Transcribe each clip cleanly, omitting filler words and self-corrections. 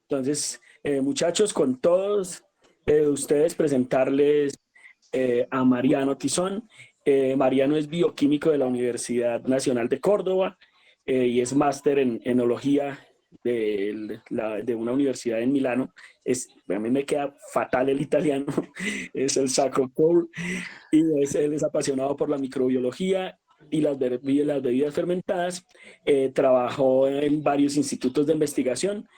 Entonces, muchachos, con todos ustedes presentarles a Mariano Tizón. Mariano es bioquímico de la Universidad Nacional de Córdoba y es máster en enología de una universidad en Milano. A mí me queda fatal el italiano, es el Sacro Cour, y él es apasionado por la microbiología y las bebidas fermentadas. Trabajó en varios institutos de investigación.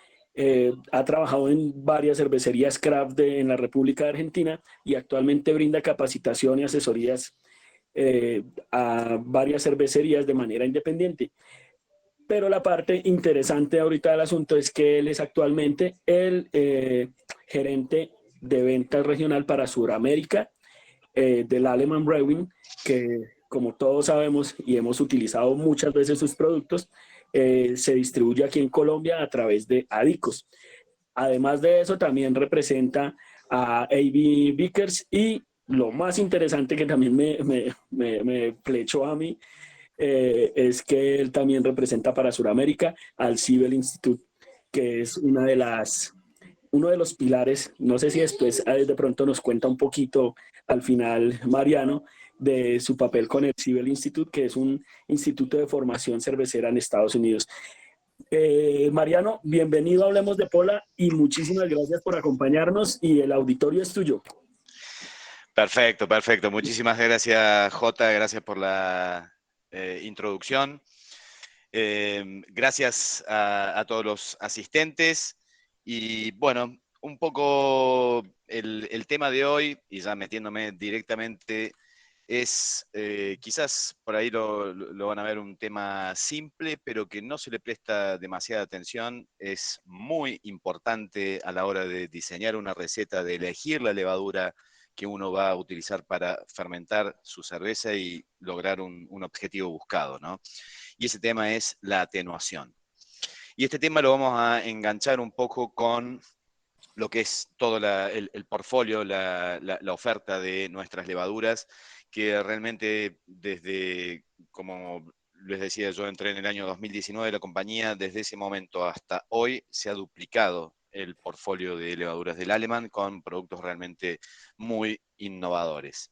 Ha trabajado en varias cervecerías craft en la República de Argentina y actualmente brinda capacitación y asesorías a varias cervecerías de manera independiente. Pero la parte interesante ahorita del asunto es que él es actualmente el gerente de ventas regional para Sudamérica del Alemán Brewing, que como todos sabemos y hemos utilizado muchas veces sus productos, se distribuye aquí en Colombia a través de Adicos. Además de eso, también representa a AB Vickers y lo más interesante que también me flechó a mí es que él también representa para Sudamérica al Cibel Institute, que es uno de los pilares. No sé si después de pronto nos cuenta un poquito al final Mariano de su papel con el Cibel Institute, que es un instituto de formación cervecera en Estados Unidos. Mariano, bienvenido a Hablemos de Pola y muchísimas gracias por acompañarnos y el auditorio es tuyo. Perfecto, perfecto. Muchísimas gracias, Jota. Gracias por la introducción. Gracias a todos los asistentes. Y bueno, un poco el tema de hoy, y ya metiéndome directamente, es quizás por ahí lo van a ver un tema simple, pero que no se le presta demasiada atención. Es muy importante a la hora de diseñar una receta, de elegir la levadura que uno va a utilizar para fermentar su cerveza y lograr un objetivo buscado, ¿no? Y ese tema es la atenuación. Y este tema lo vamos a enganchar un poco con lo que es todo el portfolio, la oferta de nuestras levaduras, que realmente desde, como les decía, yo entré en el año 2019 de la compañía, desde ese momento hasta hoy se ha duplicado el portfolio de levaduras del Alemán con productos realmente muy innovadores.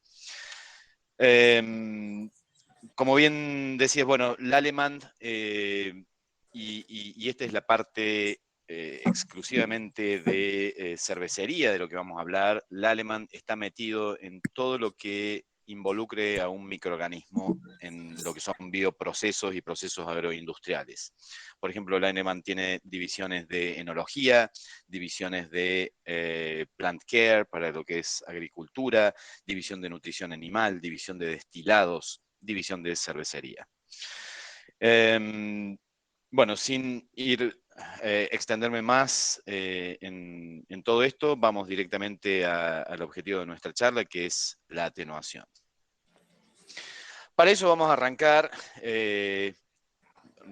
Como bien decías, bueno, el Alemán, y esta es la parte exclusivamente de cervecería de lo que vamos a hablar. El Alemán está metido en todo lo que involucre a un microorganismo en lo que son bioprocesos y procesos agroindustriales. Por ejemplo, el Alemán tiene divisiones de enología, divisiones de plant care para lo que es agricultura, división de nutrición animal, división de destilados, división de cervecería. Bueno, sin ir extenderme más en todo esto, vamos directamente al objetivo de nuestra charla, que es la atenuación. Para eso vamos a arrancar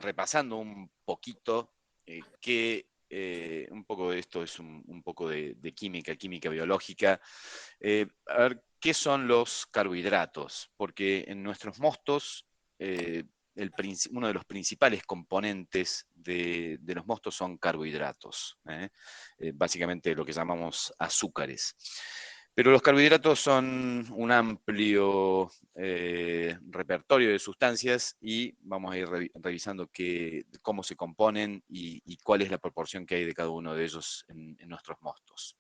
repasando un poquito un poco de esto es un poco de química biológica. A ver, ¿qué son los carbohidratos? Porque en nuestros mostos, uno de los principales componentes de los mostos son carbohidratos, básicamente lo que llamamos azúcares. Pero los carbohidratos son un amplio repertorio de sustancias y vamos a ir revisando cómo se componen y cuál es la proporción que hay de cada uno de ellos en nuestros mostos.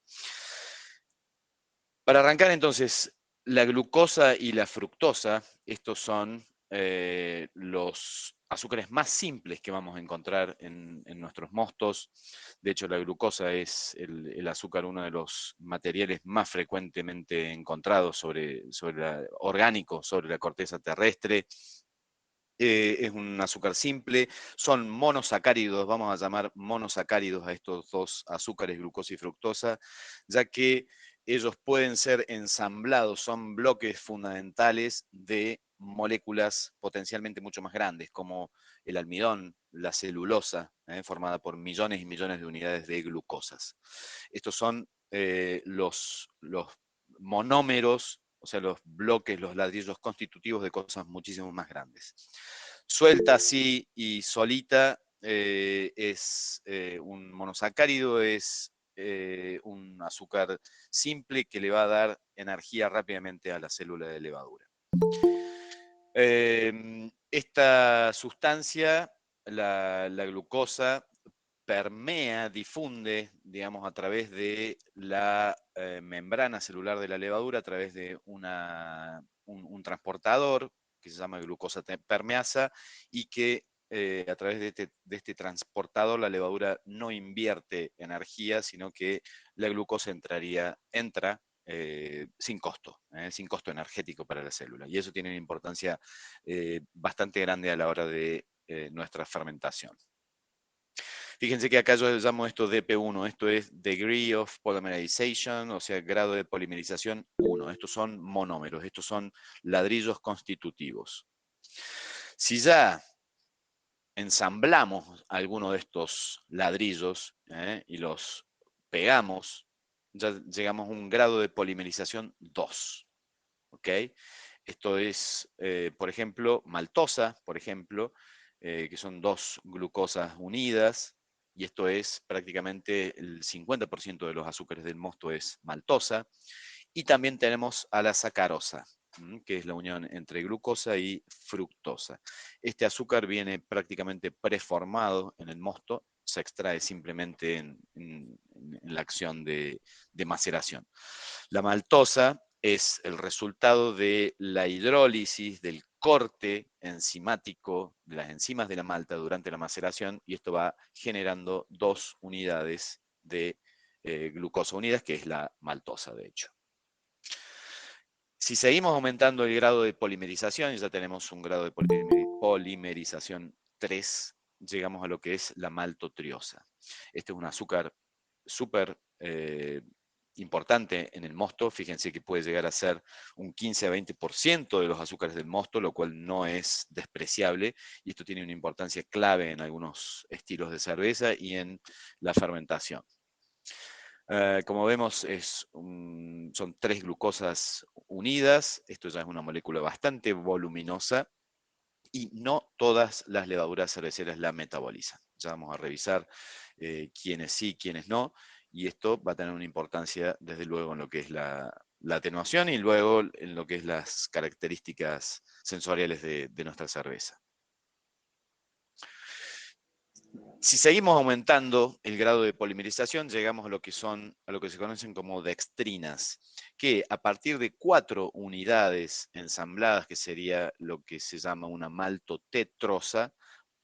Para arrancar entonces, la glucosa y la fructosa, estos son los azúcares más simples que vamos a encontrar en nuestros mostos. De hecho, la glucosa es el azúcar, uno de los materiales más frecuentemente encontrados orgánicos sobre la corteza terrestre. Es un azúcar simple, son monosacáridos, vamos a llamar monosacáridos a estos dos azúcares, glucosa y fructosa, ya que ellos pueden ser ensamblados, son bloques fundamentales de moléculas potencialmente mucho más grandes, como el almidón, la celulosa, formada por millones y millones de unidades de glucosas. Estos son los monómeros, o sea, los bloques, los ladrillos constitutivos de cosas muchísimo más grandes. Suelta así y solita, es un monosacárido, es un azúcar simple que le va a dar energía rápidamente a la célula de levadura. Esta sustancia, la glucosa, permea, difunde, digamos, a través de la membrana celular de la levadura, a través de un transportador que se llama glucosa permeasa, y que a través de este transportador la levadura no invierte energía, sino que la glucosa entra sin costo energético para la célula. Y eso tiene una importancia bastante grande a la hora de nuestra fermentación. Fíjense que acá yo llamo esto DP1, esto es Degree of Polymerization, o sea, grado de polimerización 1. Estos son monómeros, estos son ladrillos constitutivos. Si ya ensamblamos alguno de estos ladrillos y los pegamos, ya llegamos a un grado de polimerización 2. ¿Ok? Esto es, por ejemplo, maltosa, por ejemplo, que son dos glucosas unidas, y esto es prácticamente el 50% de los azúcares del mosto es maltosa. Y también tenemos a la sacarosa, que es la unión entre glucosa y fructosa. Este azúcar viene prácticamente preformado en el mosto, se extrae simplemente en la acción de maceración. La maltosa es el resultado de la hidrólisis, del corte enzimático de las enzimas de la malta durante la maceración, y esto va generando dos unidades de glucosa unidas, que es la maltosa, de hecho. Si seguimos aumentando el grado de polimerización, ya tenemos un grado de polimerización 3, llegamos a lo que es la maltotriosa. Este es un azúcar súper importante en el mosto. Fíjense que puede llegar a ser un 15 a 20% de los azúcares del mosto, lo cual no es despreciable, y esto tiene una importancia clave en algunos estilos de cerveza y en la fermentación. Como vemos, son tres glucosas unidas. Esto ya es una molécula bastante voluminosa, y no todas las levaduras cerveceras la metabolizan. Ya vamos a revisar quiénes sí, quiénes no, y esto va a tener una importancia desde luego en lo que es la atenuación, y luego en lo que es las características sensoriales de nuestra cerveza. Si seguimos aumentando el grado de polimerización, llegamos a lo que se conocen como dextrinas, que a partir de 4 unidades ensambladas, que sería lo que se llama una maltotetrosa,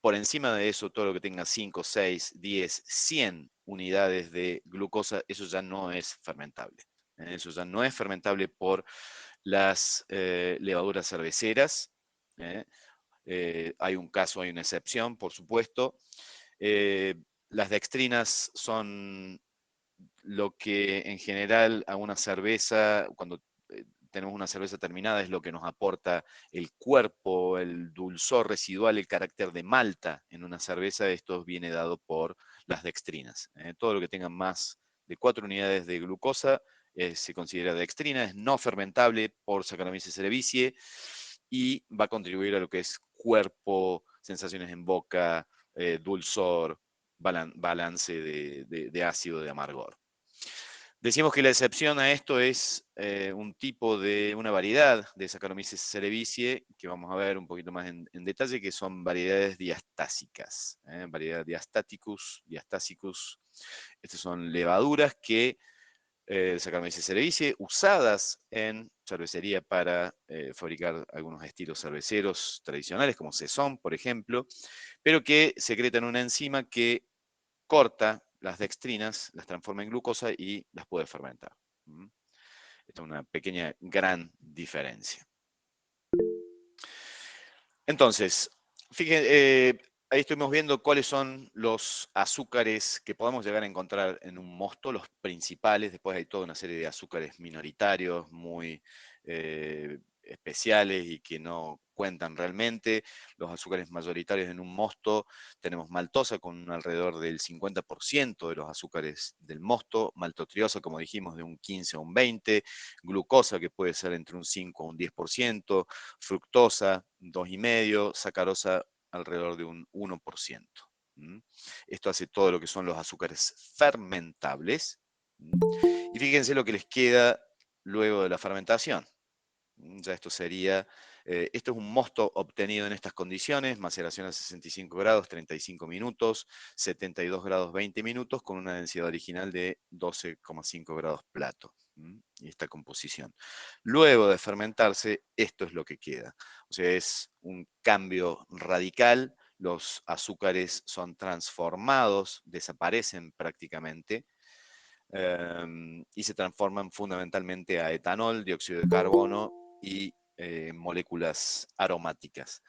por encima de eso, todo lo que tenga 5, 6, 10, 100 unidades de glucosa, eso ya no es fermentable. Eso ya no es fermentable por las levaduras cerveceras. Hay un caso, hay una excepción, por supuesto. Las dextrinas son lo que en general a una cerveza, cuando tenemos una cerveza terminada, es lo que nos aporta el cuerpo, el dulzor residual, el carácter de malta en una cerveza. Esto viene dado por las dextrinas. Todo lo que tenga más de 4 unidades de glucosa se considera dextrina, es no fermentable por Saccharomyces cerevisiae, y va a contribuir a lo que es cuerpo, sensaciones en boca, dulzor, balance de ácido, de amargor. Decimos que la excepción a esto es una variedad de Saccharomyces cerevisiae, que vamos a ver un poquito más en detalle, que son variedades diastásicas. Variedad diastásicus. Estas son levaduras que Saccharomyces cerevisiae, usadas en cervecería para fabricar algunos estilos cerveceros tradicionales, como Saison, por ejemplo, pero que secretan una enzima que corta las dextrinas, las transforma en glucosa y las puede fermentar. Esta es una pequeña, gran diferencia. Entonces, fíjense, ahí estuvimos viendo cuáles son los azúcares que podemos llegar a encontrar en un mosto, los principales. Después hay toda una serie de azúcares minoritarios, muy especiales y que no cuentan realmente. Los azúcares mayoritarios en un mosto, tenemos maltosa con alrededor del 50% de los azúcares del mosto, maltotriosa, como dijimos, de un 15 a un 20%, glucosa, que puede ser entre un 5 a un 10%, fructosa 2,5%, sacarosa alrededor de un 1%. ¿Mm? Esto hace todo lo que son los azúcares fermentables. ¿Mm? Y fíjense lo que les queda luego de la fermentación. Ya esto sería, esto es un mosto obtenido en estas condiciones, maceración a 65 grados, 35 minutos, 72 grados, 20 minutos, con una densidad original de 12,5 grados plato. Y esta composición. Luego de fermentarse, esto es lo que queda. O sea, es un cambio radical, los azúcares son transformados, desaparecen prácticamente, y se transforman fundamentalmente a etanol, dióxido de carbono y moléculas aromáticas.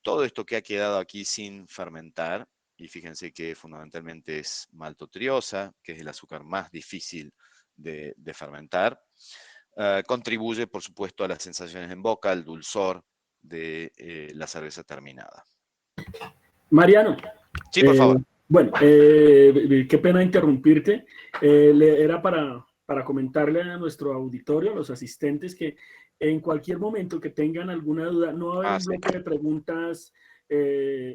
Todo esto que ha quedado aquí sin fermentar, y fíjense que fundamentalmente es maltotriosa, que es el azúcar más difícil de fermentar, contribuye, por supuesto, a las sensaciones en boca, al dulzor de la cerveza terminada. Mariano, Sí, por favor. bueno, qué pena interrumpirte. Era para comentarle a nuestro auditorio, a los asistentes, que en cualquier momento que tengan alguna duda, no va a haber Ah, un sí. bloque de preguntas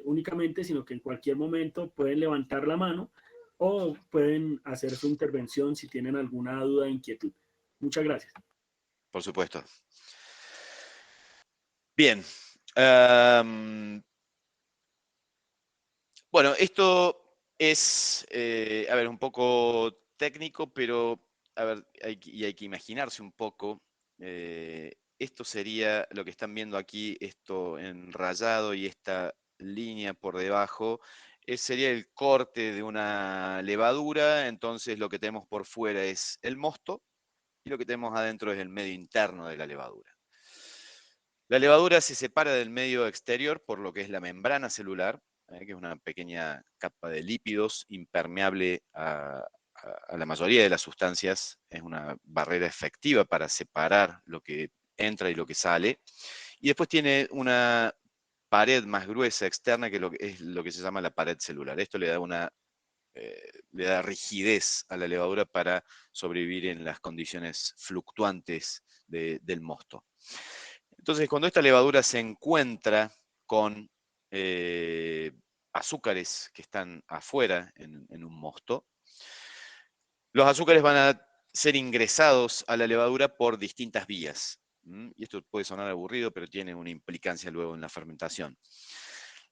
únicamente, sino que en cualquier momento pueden levantar la mano o pueden hacer su intervención si tienen alguna duda o inquietud. Muchas gracias. Por supuesto. Bien. Bueno, esto es, a ver, un poco técnico, pero, a ver, hay que imaginarse un poco. Esto sería lo que están viendo aquí, esto en rayado y esta línea por debajo, sería el corte de una levadura. Entonces lo que tenemos por fuera es el mosto y lo que tenemos adentro es el medio interno de la levadura. La levadura se separa del medio exterior por lo que es la membrana celular, que es una pequeña capa de lípidos impermeable a la mayoría de las sustancias. Es una barrera efectiva para separar lo que entra y lo que sale. Y después tiene una pared más gruesa externa, que es lo que se llama la pared celular. Esto le da rigidez a la levadura para sobrevivir en las condiciones fluctuantes del mosto. Entonces, cuando esta levadura se encuentra con azúcares que están afuera en un mosto, los azúcares van a ser ingresados a la levadura por distintas vías. Y esto puede sonar aburrido, pero tiene una implicancia luego en la fermentación.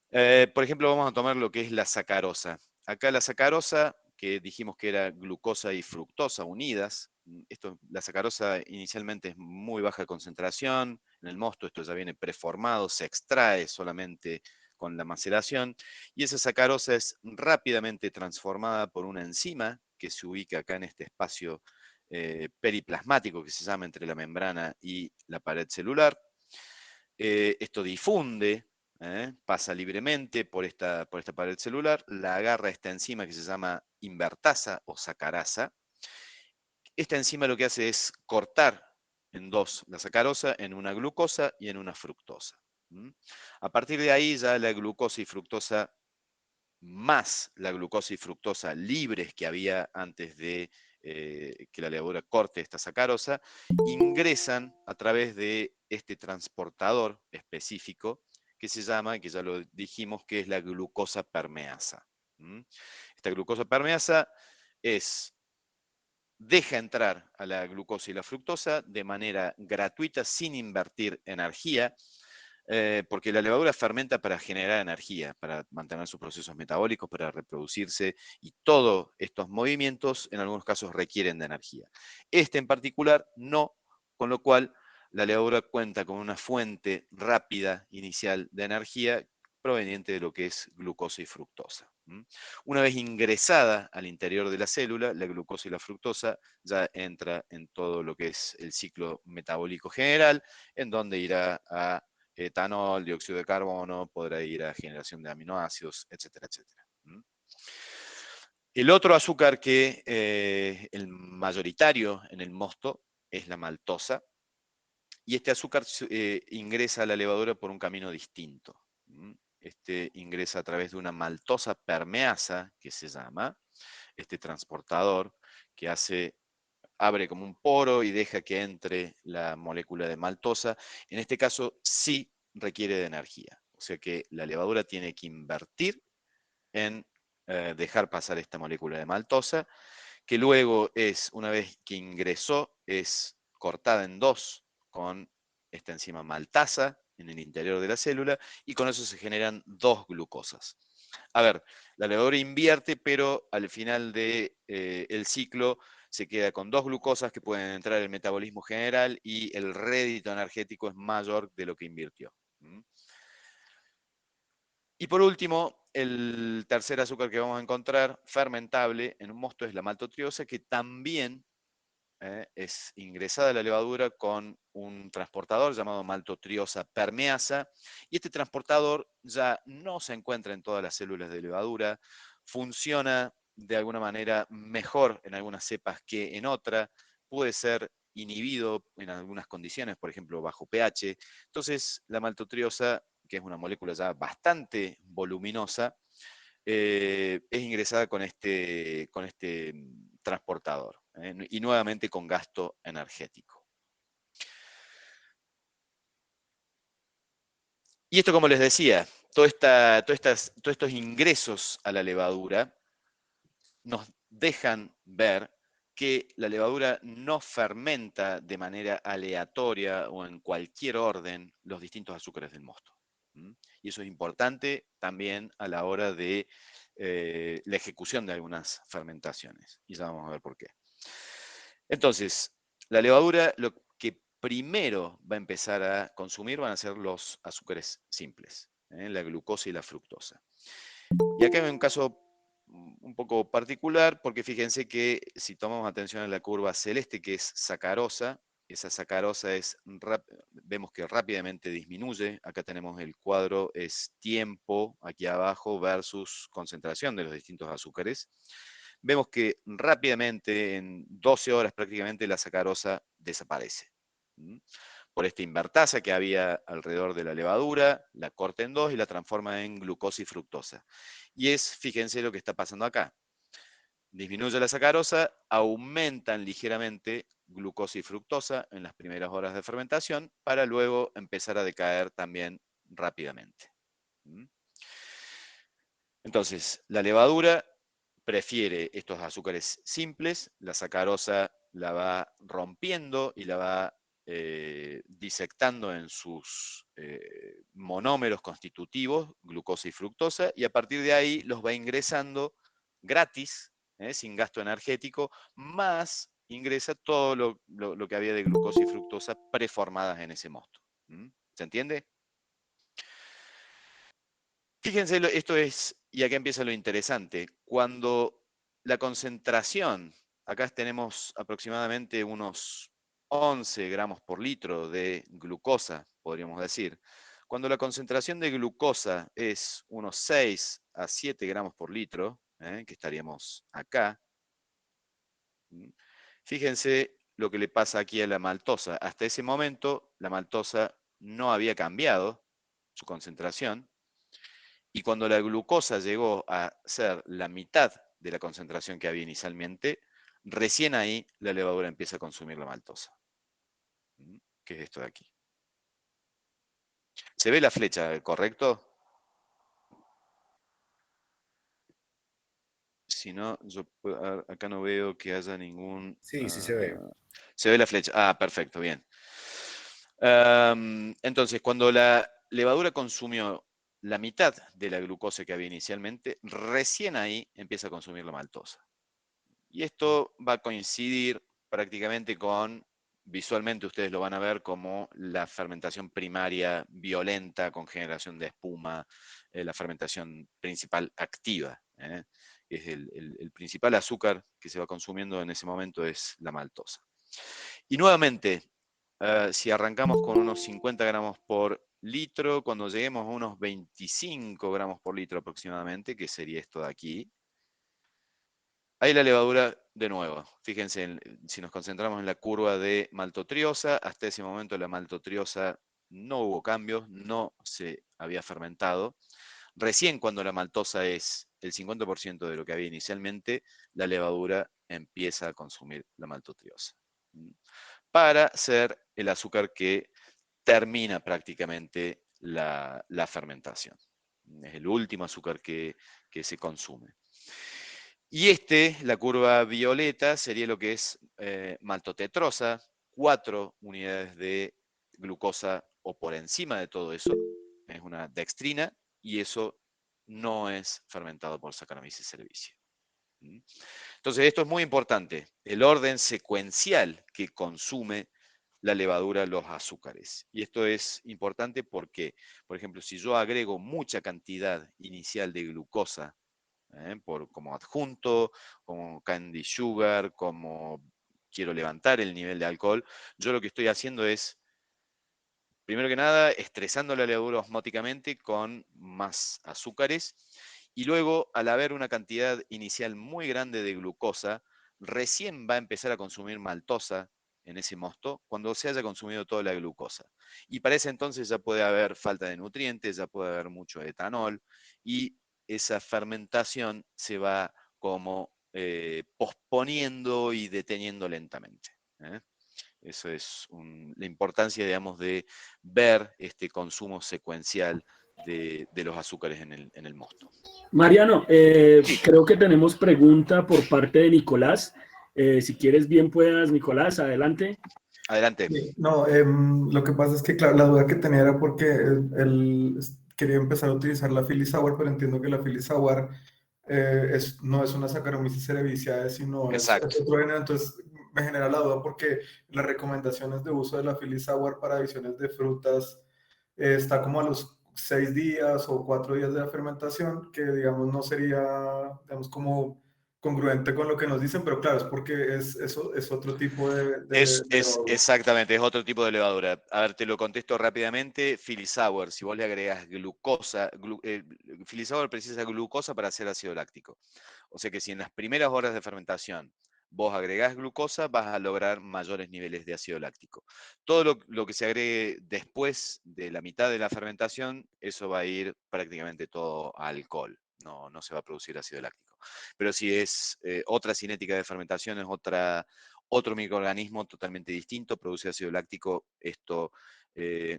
Por ejemplo, vamos a tomar lo que es la sacarosa. Acá la sacarosa, que dijimos que era glucosa y fructosa unidas. La sacarosa inicialmente es muy baja concentración en el mosto, esto ya viene preformado, se extrae solamente con la maceración, y esa sacarosa es rápidamente transformada por una enzima que se ubica acá en este espacio periplasmático que se llama entre la membrana y la pared celular. Esto difunde, pasa libremente por esta pared celular, la agarra esta enzima que se llama invertasa o sacarasa. Esta enzima lo que hace es cortar en dos la sacarosa, en una glucosa y en una fructosa. A partir de ahí ya la glucosa y fructosa más la glucosa y fructosa libres que había antes de que la levadura corte esta sacarosa, ingresan a través de este transportador específico que se llama, que ya lo dijimos, que es la glucosa permeasa. Esta glucosa permeasa deja entrar a la glucosa y la fructosa de manera gratuita, sin invertir energía, porque la levadura fermenta para generar energía, para mantener sus procesos metabólicos, para reproducirse, y todos estos movimientos en algunos casos requieren de energía. Este en particular no, con lo cual la levadura cuenta con una fuente rápida inicial de energía proveniente de lo que es glucosa y fructosa. Una vez ingresada al interior de la célula, la glucosa y la fructosa ya entra en todo lo que es el ciclo metabólico general, en donde irá a etanol, dióxido de carbono, podrá ir a generación de aminoácidos, etcétera, etcétera. El otro azúcar que el mayoritario en el mosto es la maltosa, y este azúcar ingresa a la levadura por un camino distinto. Este ingresa a través de una maltosa permeasa, que se llama, este transportador, que abre como un poro y deja que entre la molécula de maltosa. En este caso sí requiere de energía. O sea que la levadura tiene que invertir en dejar pasar esta molécula de maltosa, que luego es, una vez que ingresó, es cortada en dos con esta enzima maltasa en el interior de la célula, y con eso se generan dos glucosas. A ver, la levadura invierte, pero al final del el ciclo se queda con dos glucosas que pueden entrar en el metabolismo general y el rédito energético es mayor de lo que invirtió. Y por último, el tercer azúcar que vamos a encontrar fermentable en un mosto es la maltotriosa, que también es ingresada a la levadura con un transportador llamado maltotriosa permeasa, y este transportador ya no se encuentra en todas las células de levadura, funciona de alguna manera mejor en algunas cepas que en otra, puede ser inhibido en algunas condiciones, por ejemplo bajo pH. Entonces la maltotriosa, que es una molécula ya bastante voluminosa, es ingresada con este transportador, y nuevamente con gasto energético. Y esto, como les decía, todos estos ingresos a la levadura nos dejan ver que la levadura no fermenta de manera aleatoria o en cualquier orden los distintos azúcares del mosto. Y eso es importante también a la hora de la ejecución de algunas fermentaciones. Y ya vamos a ver por qué. Entonces, la levadura lo que primero va a empezar a consumir van a ser los azúcares simples, la glucosa y la fructosa. Y acá hay un caso un poco particular, porque fíjense que si tomamos atención a la curva celeste, que es sacarosa, esa sacarosa vemos que rápidamente disminuye. Acá tenemos el cuadro, es tiempo aquí abajo versus concentración de los distintos azúcares. Vemos que rápidamente, en 12 horas prácticamente, la sacarosa desaparece. Por esta invertasa que había alrededor de la levadura, la corta en dos y la transforma en glucosa y fructosa. Y fíjense lo que está pasando acá. Disminuye la sacarosa, aumentan ligeramente glucosa y fructosa en las primeras horas de fermentación, para luego empezar a decaer también rápidamente. Entonces, la levadura prefiere estos azúcares simples, la sacarosa la va rompiendo y la va disectando en sus monómeros constitutivos, glucosa y fructosa, y a partir de ahí los va ingresando gratis, sin gasto energético, más ingresa todo lo que había de glucosa y fructosa preformadas en ese mosto. ¿Se entiende? Fíjense, esto es, y acá empieza lo interesante, cuando la concentración, acá tenemos aproximadamente unos 11 gramos por litro de glucosa, podríamos decir. Cuando la concentración de glucosa es unos 6 a 7 gramos por litro, que estaríamos acá, fíjense lo que le pasa aquí a la maltosa. Hasta ese momento, la maltosa no había cambiado su concentración, y cuando la glucosa llegó a ser la mitad de la concentración que había inicialmente, recién ahí la levadura empieza a consumir la maltosa. ¿Qué es esto de aquí? ¿Se ve la flecha, correcto? Si no, acá no veo que haya ningún... Sí, sí se ve. Se ve la flecha. Ah, perfecto, bien. Entonces, cuando la levadura consumió la mitad de la glucosa que había inicialmente, recién ahí empieza a consumir la maltosa. Y esto va a coincidir prácticamente con, visualmente ustedes lo van a ver como la fermentación primaria violenta con generación de espuma, la fermentación principal activa. Es el principal azúcar que se va consumiendo en ese momento es la maltosa. Y nuevamente, si arrancamos con unos 50 gramos por litro, cuando lleguemos a unos 25 gramos por litro aproximadamente, que sería esto de aquí, ahí la levadura, de nuevo, fíjense, si nos concentramos en la curva de maltotriosa, hasta ese momento la maltotriosa no hubo cambios, no se había fermentado. Recién cuando la maltosa es el 50% de lo que había inicialmente, la levadura empieza a consumir la maltotriosa, para ser el azúcar que termina prácticamente la fermentación. Es el último azúcar que se consume. Y la curva violeta, sería lo que es maltotetrosa, 4 unidades de glucosa o por encima de todo eso, es una dextrina, y eso no es fermentado por Saccharomyces cerevisiae. Entonces, esto es muy importante, el orden secuencial que consume la levadura los azúcares. Y esto es importante porque, por ejemplo, si yo agrego mucha cantidad inicial de glucosa, como adjunto, como candy sugar, como quiero levantar el nivel de alcohol, yo lo que estoy haciendo es, primero que nada, estresando la levadura osmóticamente con más azúcares, y luego, al haber una cantidad inicial muy grande de glucosa, recién va a empezar a consumir maltosa en ese mosto cuando se haya consumido toda la glucosa. Y para ese entonces ya puede haber falta de nutrientes, ya puede haber mucho etanol, y esa fermentación se va como posponiendo y deteniendo lentamente. ¿eh? Eso es la importancia, digamos, de ver este consumo secuencial de los azúcares en el mosto. Mariano, Sí, creo que tenemos pregunta por parte de Nicolás. Si quieres, bien puedas, Nicolás, adelante. adelante. Sí, no, lo que pasa es que, claro, la duda que tenía era porque quería empezar a utilizar la Philly Sour, pero entiendo que la Philly Sour no es una Saccharomyces cerevisiae, sino es Exacto. otro género. Entonces me genera la duda porque las recomendaciones de uso de la Philly Sour para adiciones de frutas está como a los 6 días o 4 días de la fermentación, que digamos no sería, digamos, como congruente con lo que nos dicen, pero claro, es porque eso es otro tipo de Es levadura. exactamente, es otro tipo de levadura. A ver, te lo contesto rápidamente. Philly Sour, si vos le agregas glucosa, Philly Sour precisa glucosa para hacer ácido láctico. O sea que si en las primeras horas de fermentación vos agregás glucosa, vas a lograr mayores niveles de ácido láctico. Todo lo que se agregue después de la mitad de la fermentación, eso va a ir prácticamente todo a alcohol. No se va a producir ácido láctico. Pero si es otra cinética de fermentación, es otro microorganismo totalmente distinto, produce ácido láctico, esto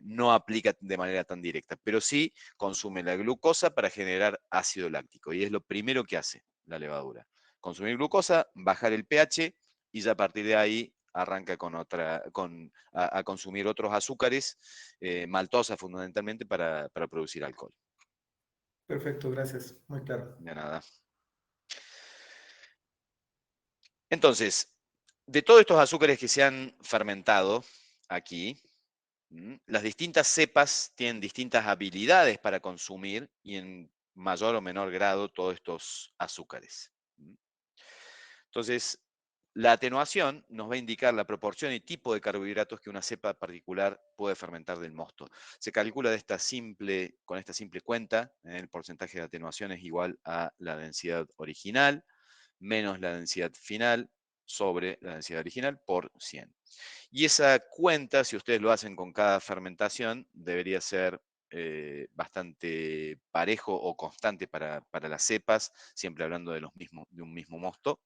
no aplica de manera tan directa, pero sí consume la glucosa para generar ácido láctico, y es lo primero que hace la levadura. Consumir glucosa, bajar el pH, y ya a partir de ahí arranca a consumir otros azúcares, maltosa fundamentalmente, para producir alcohol. Perfecto, gracias. Muy claro. De nada. Entonces, de todos estos azúcares que se han fermentado aquí, las distintas cepas tienen distintas habilidades para consumir y en mayor o menor grado todos estos azúcares. Entonces, la atenuación nos va a indicar la proporción y tipo de carbohidratos que una cepa particular puede fermentar del mosto. Se calcula con esta simple cuenta, el porcentaje de atenuación es igual a la densidad original menos la densidad final sobre la densidad original por 100. Y esa cuenta, si ustedes lo hacen con cada fermentación, debería ser bastante parejo o constante para las cepas, siempre hablando de un mismo mosto.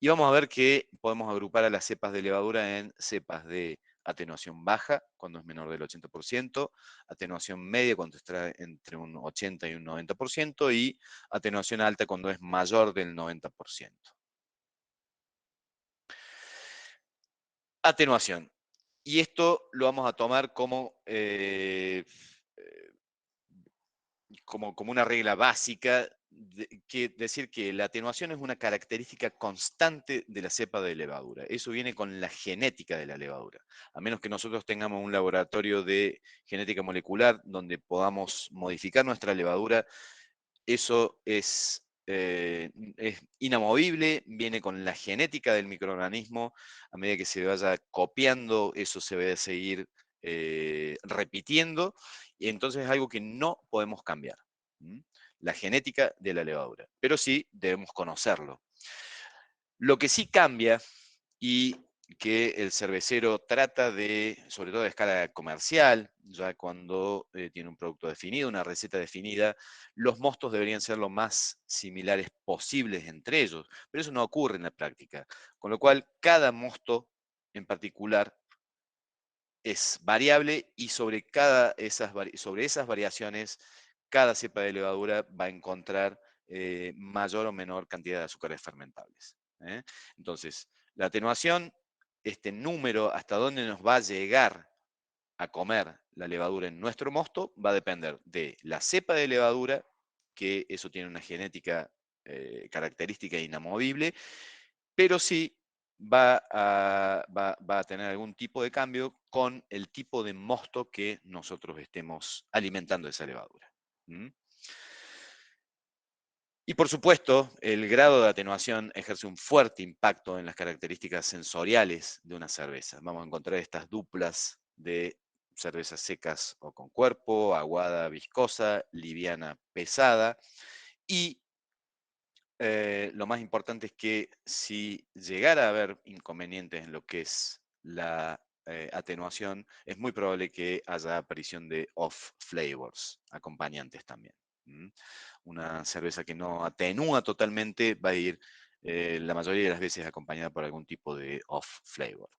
Y vamos a ver que podemos agrupar a las cepas de levadura en cepas de atenuación baja, cuando es menor del 80%, atenuación media, cuando está entre un 80 y un 90%, y atenuación alta, cuando es mayor del 90%. Atenuación. Y esto lo vamos a tomar como una regla básica, decir que la atenuación es una característica constante de la cepa de levadura. Eso viene con la genética de la levadura. A menos que nosotros tengamos un laboratorio de genética molecular donde podamos modificar nuestra levadura, eso es inamovible, viene con la genética del microorganismo. A medida que se vaya copiando, eso se va a seguir repitiendo, y entonces es algo que no podemos cambiar. La genética de la levadura, pero sí debemos conocerlo. Lo que sí cambia, y que el cervecero trata de, sobre todo a escala comercial, ya cuando tiene un producto definido, una receta definida, los mostos deberían ser lo más similares posibles entre ellos, pero eso no ocurre en la práctica. Con lo cual, cada mosto en particular es variable, y sobre esas variaciones cada cepa de levadura va a encontrar mayor o menor cantidad de azúcares fermentables. Entonces, la atenuación, este número, hasta dónde nos va a llegar a comer la levadura en nuestro mosto, va a depender de la cepa de levadura, que eso tiene una genética característica inamovible, pero sí va a tener algún tipo de cambio con el tipo de mosto que nosotros estemos alimentando esa levadura. Y por supuesto, el grado de atenuación ejerce un fuerte impacto en las características sensoriales de una cerveza. Vamos a encontrar estas duplas de cervezas secas o con cuerpo, aguada, viscosa, liviana, pesada. Y lo más importante es que si llegara a haber inconvenientes en lo que es la atenuación, es muy probable que haya aparición de off flavors, acompañantes también. Una cerveza que no atenúa totalmente va a ir la mayoría de las veces acompañada por algún tipo de off flavor.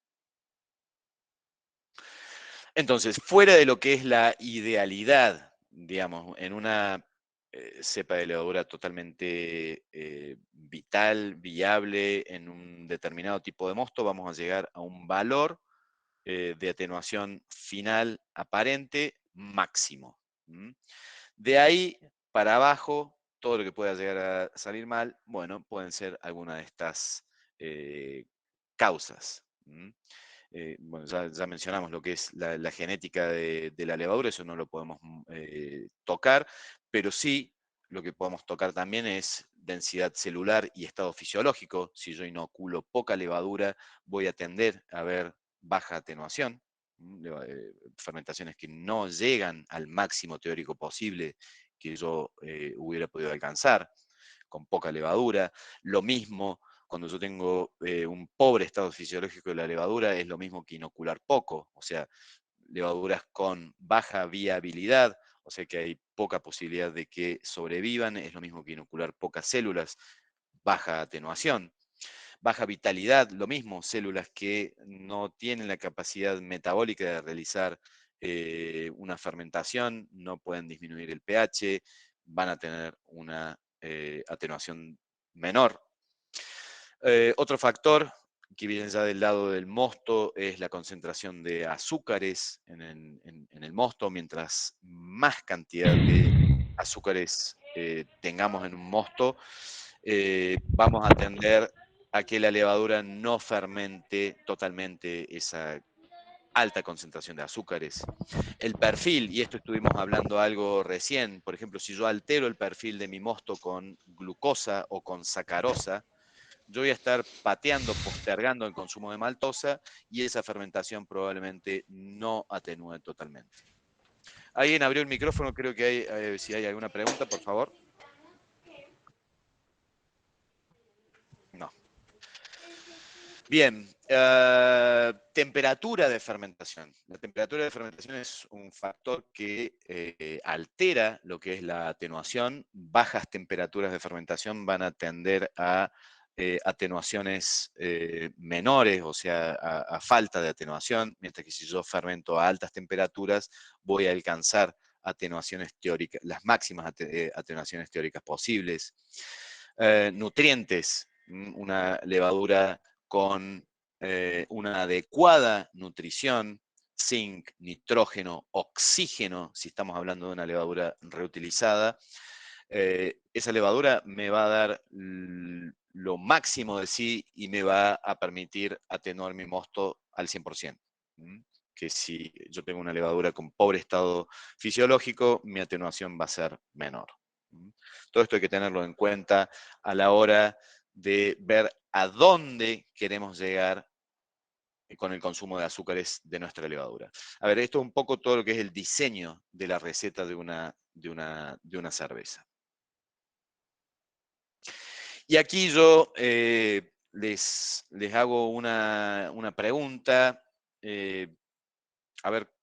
Entonces, fuera de lo que es la idealidad, digamos, en una cepa de levadura totalmente vital, viable, en un determinado tipo de mosto, vamos a llegar a un valor de atenuación final aparente máximo. De ahí para abajo, todo lo que pueda llegar a salir mal, bueno, pueden ser alguna de estas causas. Bueno, ya mencionamos lo que es la genética de la levadura, eso no lo podemos tocar, pero sí lo que podemos tocar también es densidad celular y estado fisiológico. Si yo inoculo poca levadura, voy a tender a ver baja atenuación, fermentaciones que no llegan al máximo teórico posible que yo hubiera podido alcanzar con poca levadura. Lo mismo cuando yo tengo un pobre estado fisiológico de la levadura, es lo mismo que inocular poco, o sea, levaduras con baja viabilidad, o sea que hay poca posibilidad de que sobrevivan, es lo mismo que inocular pocas células, baja atenuación. Baja vitalidad, lo mismo, células que no tienen la capacidad metabólica de realizar una fermentación, no pueden disminuir el pH, van a tener una atenuación menor. Otro factor que viene ya del lado del mosto es la concentración de azúcares en el mosto. Mientras más cantidad de azúcares tengamos en un mosto, vamos a tender a que la levadura no fermente totalmente esa alta concentración de azúcares. El perfil, y esto estuvimos hablando algo recién, por ejemplo, si yo altero el perfil de mi mosto con glucosa o con sacarosa, yo voy a estar pateando, postergando el consumo de maltosa y esa fermentación probablemente no atenúe totalmente. Alguien abrió el micrófono, creo que hay, si hay alguna pregunta, por favor. No. Bien, temperatura de fermentación. La temperatura de fermentación es un factor que altera lo que es la atenuación. Bajas temperaturas de fermentación van a tender a atenuaciones menores, o sea, a falta de atenuación, mientras que si yo fermento a altas temperaturas voy a alcanzar atenuaciones teóricas, las máximas atenuaciones teóricas posibles. Nutrientes, una levadura con una adecuada nutrición, zinc, nitrógeno, oxígeno, si estamos hablando de una levadura reutilizada, esa levadura me va a dar lo máximo de sí y me va a permitir atenuar mi mosto al 100%. Que si yo tengo una levadura con pobre estado fisiológico, mi atenuación va a ser menor. Todo esto hay que tenerlo en cuenta a la hora de ver a dónde queremos llegar con el consumo de azúcares de nuestra levadura. A ver, esto es un poco todo lo que es el diseño de la receta de una cerveza. Y aquí yo les hago una pregunta, a ver,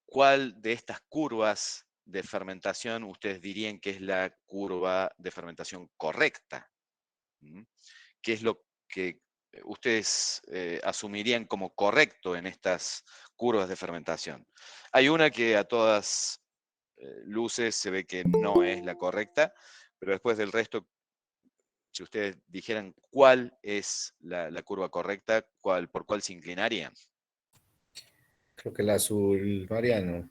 ¿cuál de estas curvas de fermentación ustedes dirían que es la curva de fermentación correcta? ¿Qué es lo que ustedes asumirían como correcto en estas curvas de fermentación? Hay una que a todas luces se ve que no es la correcta, pero después del resto, si ustedes dijeran cuál es la curva correcta, por cuál se inclinarían. Creo que el azul, Mariano.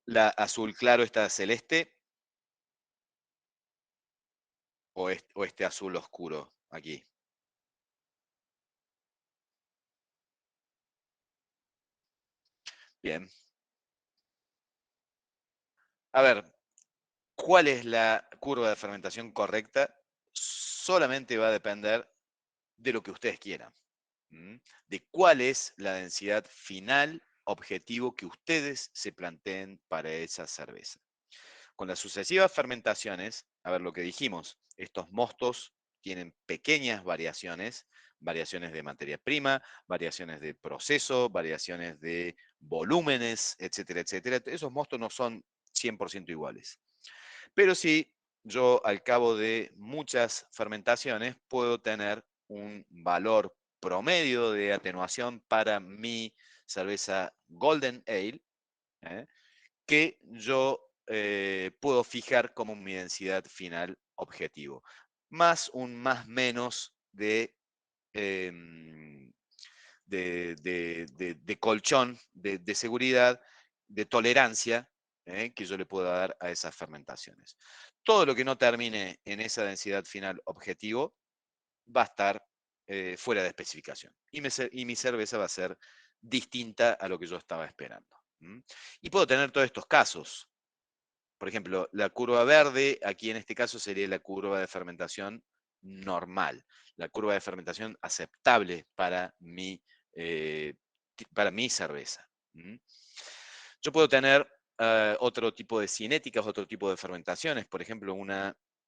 ¿La azul claro está celeste? ¿O este azul oscuro aquí? Bien. A ver, ¿cuál es la curva de fermentación correcta? Solamente va a depender de lo que ustedes quieran. De cuál es la densidad final objetivo que ustedes se planteen para esa cerveza. Con las sucesivas fermentaciones, a ver lo que dijimos, estos mostos tienen pequeñas variaciones, variaciones de materia prima, variaciones de proceso, variaciones de volúmenes, etcétera, etcétera. Esos mostos no son 100% iguales. Pero sí, yo al cabo de muchas fermentaciones puedo tener un valor promedio de atenuación para mi cerveza Golden Ale, que yo puedo fijar como mi densidad final objetivo. Más un más menos em, de colchón, de seguridad, de tolerancia, que yo le puedo dar a esas fermentaciones. Todo lo que no termine en esa densidad final objetivo va a estar fuera de especificación. Y mi cerveza va a ser distinta a lo que yo estaba esperando. Y puedo tener todos estos casos. Por ejemplo, la curva verde, aquí en este caso sería la curva de fermentación normal, la curva de fermentación aceptable para mi cerveza. Yo puedo tener otro tipo de cinéticas, otro tipo de fermentaciones, por ejemplo,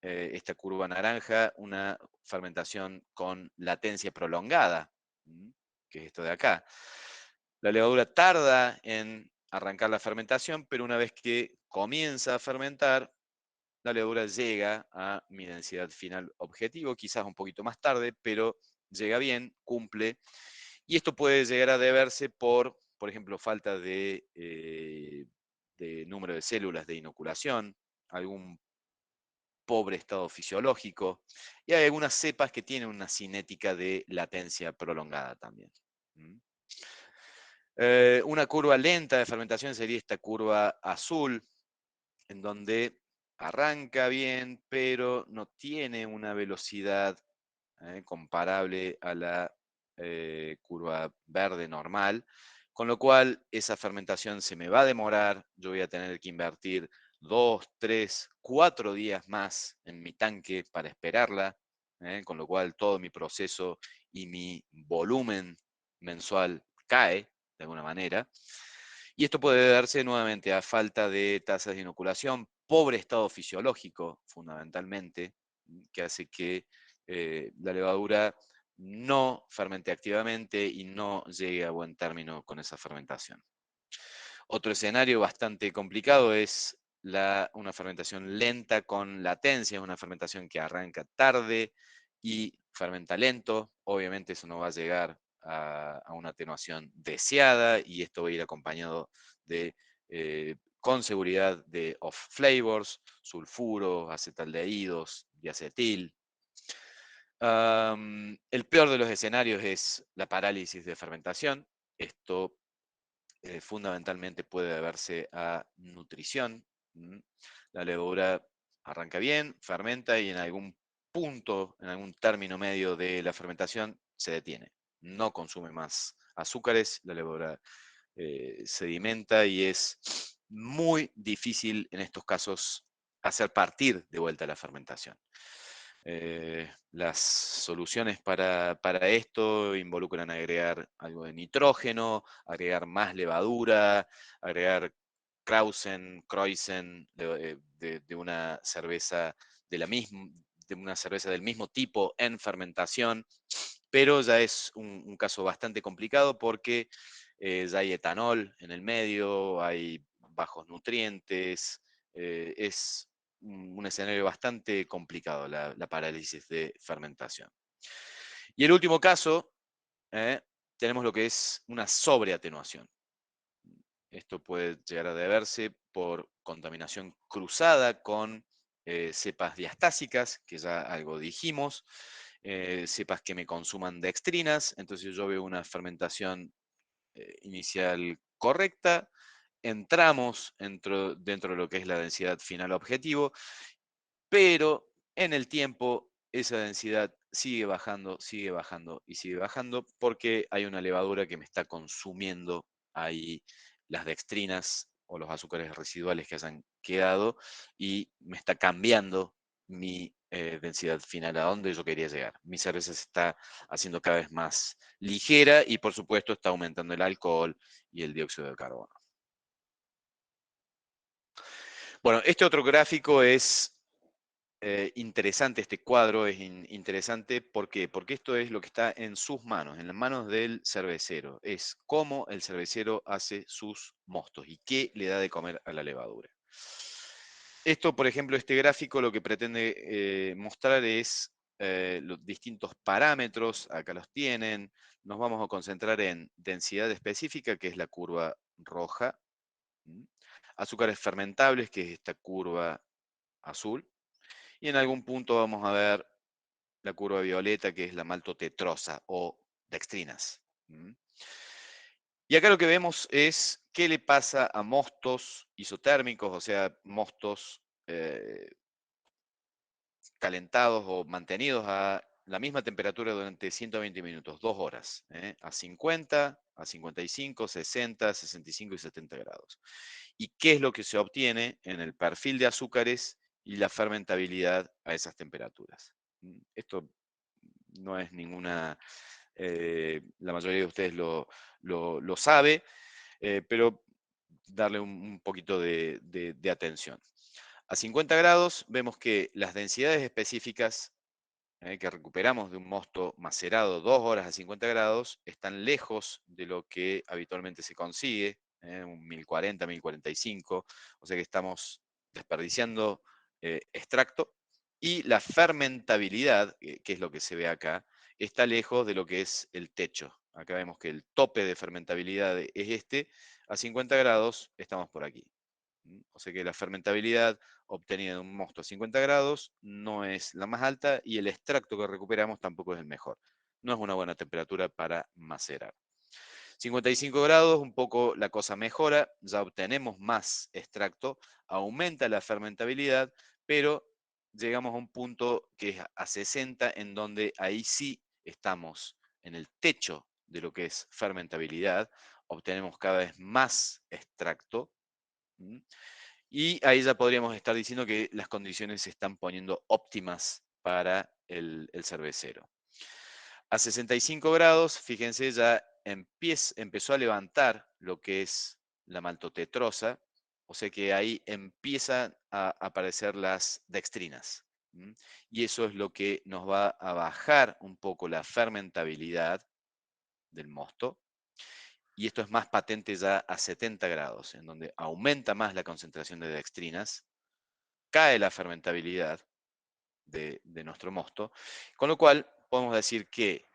esta curva naranja, una fermentación con latencia prolongada, que es esto de acá. La levadura tarda en arrancar la fermentación, pero una vez que comienza a fermentar, la levadura llega a mi densidad final objetivo, quizás un poquito más tarde, pero llega bien, cumple. Y esto puede llegar a deberse por ejemplo, falta de número de células de inoculación, algún pobre estado fisiológico, y hay algunas cepas que tienen una cinética de latencia prolongada también. Una curva lenta de fermentación sería esta curva azul, en donde arranca bien, pero no tiene una velocidad comparable a la curva verde normal, con lo cual esa fermentación se me va a demorar, yo voy a tener que invertir 2, 3, 4 días más en mi tanque para esperarla, con lo cual todo mi proceso y mi volumen mensual cae de alguna manera. Y esto puede darse nuevamente a falta de tasas de inoculación, pobre estado fisiológico fundamentalmente, que hace que la levadura no fermente activamente y no llegue a buen término con esa fermentación. Otro escenario bastante complicado es una fermentación lenta con latencia, es una fermentación que arranca tarde y fermenta lento. Obviamente eso no va a llegar a una atenuación deseada y esto va a ir acompañado de, con seguridad, de off flavors, sulfuro, acetaldehídos, diacetil. El peor de los escenarios es la parálisis de fermentación. Esto fundamentalmente puede deberse a nutrición. La levadura arranca bien, fermenta y en algún punto, en algún término medio de la fermentación, se detiene. No consume más azúcares, la levadura sedimenta y es muy difícil en estos casos hacer partir de vuelta la fermentación. Las soluciones para esto involucran agregar algo de nitrógeno, agregar más levadura, agregar Krausen de una cerveza de una cerveza del mismo tipo en fermentación, pero ya es un caso bastante complicado porque ya hay etanol en el medio, hay bajos nutrientes, es un escenario bastante complicado, la parálisis de fermentación. Y el último caso, tenemos lo que es una sobreatenuación. Esto puede llegar a deberse por contaminación cruzada con cepas diastásicas, que ya algo dijimos, cepas que me consuman dextrinas, entonces yo veo una fermentación inicial correcta, entramos dentro de lo que es la densidad final objetivo, pero en el tiempo esa densidad sigue bajando y sigue bajando porque hay una levadura que me está consumiendo ahí las dextrinas o los azúcares residuales que hayan quedado y me está cambiando mi densidad final, a donde yo quería llegar. Mi cerveza se está haciendo cada vez más ligera y por supuesto está aumentando el alcohol y el dióxido de carbono. Bueno, este otro gráfico es interesante, este cuadro es interesante. ¿Por qué? Porque esto es lo que está en sus manos, en las manos del cervecero. Es cómo el cervecero hace sus mostos y qué le da de comer a la levadura. Esto, por ejemplo, este gráfico lo que pretende mostrar es los distintos parámetros, acá los tienen. Nos vamos a concentrar en densidad específica, que es la curva roja. Azúcares fermentables, que es esta curva azul. Y en algún punto vamos a ver la curva violeta, que es la maltotetrosa o dextrinas. Y acá lo que vemos es qué le pasa a mostos isotérmicos, o sea, mostos calentados o mantenidos a la misma temperatura durante 120 minutos, 2 horas, a 50, a 55, 60, 65 y 70 grados. ¿Y qué es lo que se obtiene en el perfil de azúcares y la fermentabilidad a esas temperaturas? Esto no es ninguna, la mayoría de ustedes lo sabe, pero darle un poquito de atención. A 50 grados vemos que las densidades específicas que recuperamos de un mosto macerado 2 horas a 50 grados están lejos de lo que habitualmente se consigue, un 1040, 1045, o sea que estamos desperdiciando extracto, y la fermentabilidad, que es lo que se ve acá, está lejos de lo que es el techo. Acá vemos que el tope de fermentabilidad es este, a 50 grados estamos por aquí. O sea que la fermentabilidad obtenida de un mosto a 50 grados no es la más alta y el extracto que recuperamos tampoco es el mejor. No es una buena temperatura para macerar. 55 grados, un poco la cosa mejora, ya obtenemos más extracto, aumenta la fermentabilidad, pero llegamos a un punto que es a 60, en donde ahí sí estamos en el techo de lo que es fermentabilidad, obtenemos cada vez más extracto. Y ahí ya podríamos estar diciendo que las condiciones se están poniendo óptimas para el cervecero. A 65 grados, fíjense, ya empezó a levantar lo que es la maltotetrosa, o sea que ahí empiezan a aparecer las dextrinas. Y eso es lo que nos va a bajar un poco la fermentabilidad del mosto. Y esto es más patente ya a 70 grados, en donde aumenta más la concentración de dextrinas, cae la fermentabilidad de nuestro mosto, con lo cual podemos decir que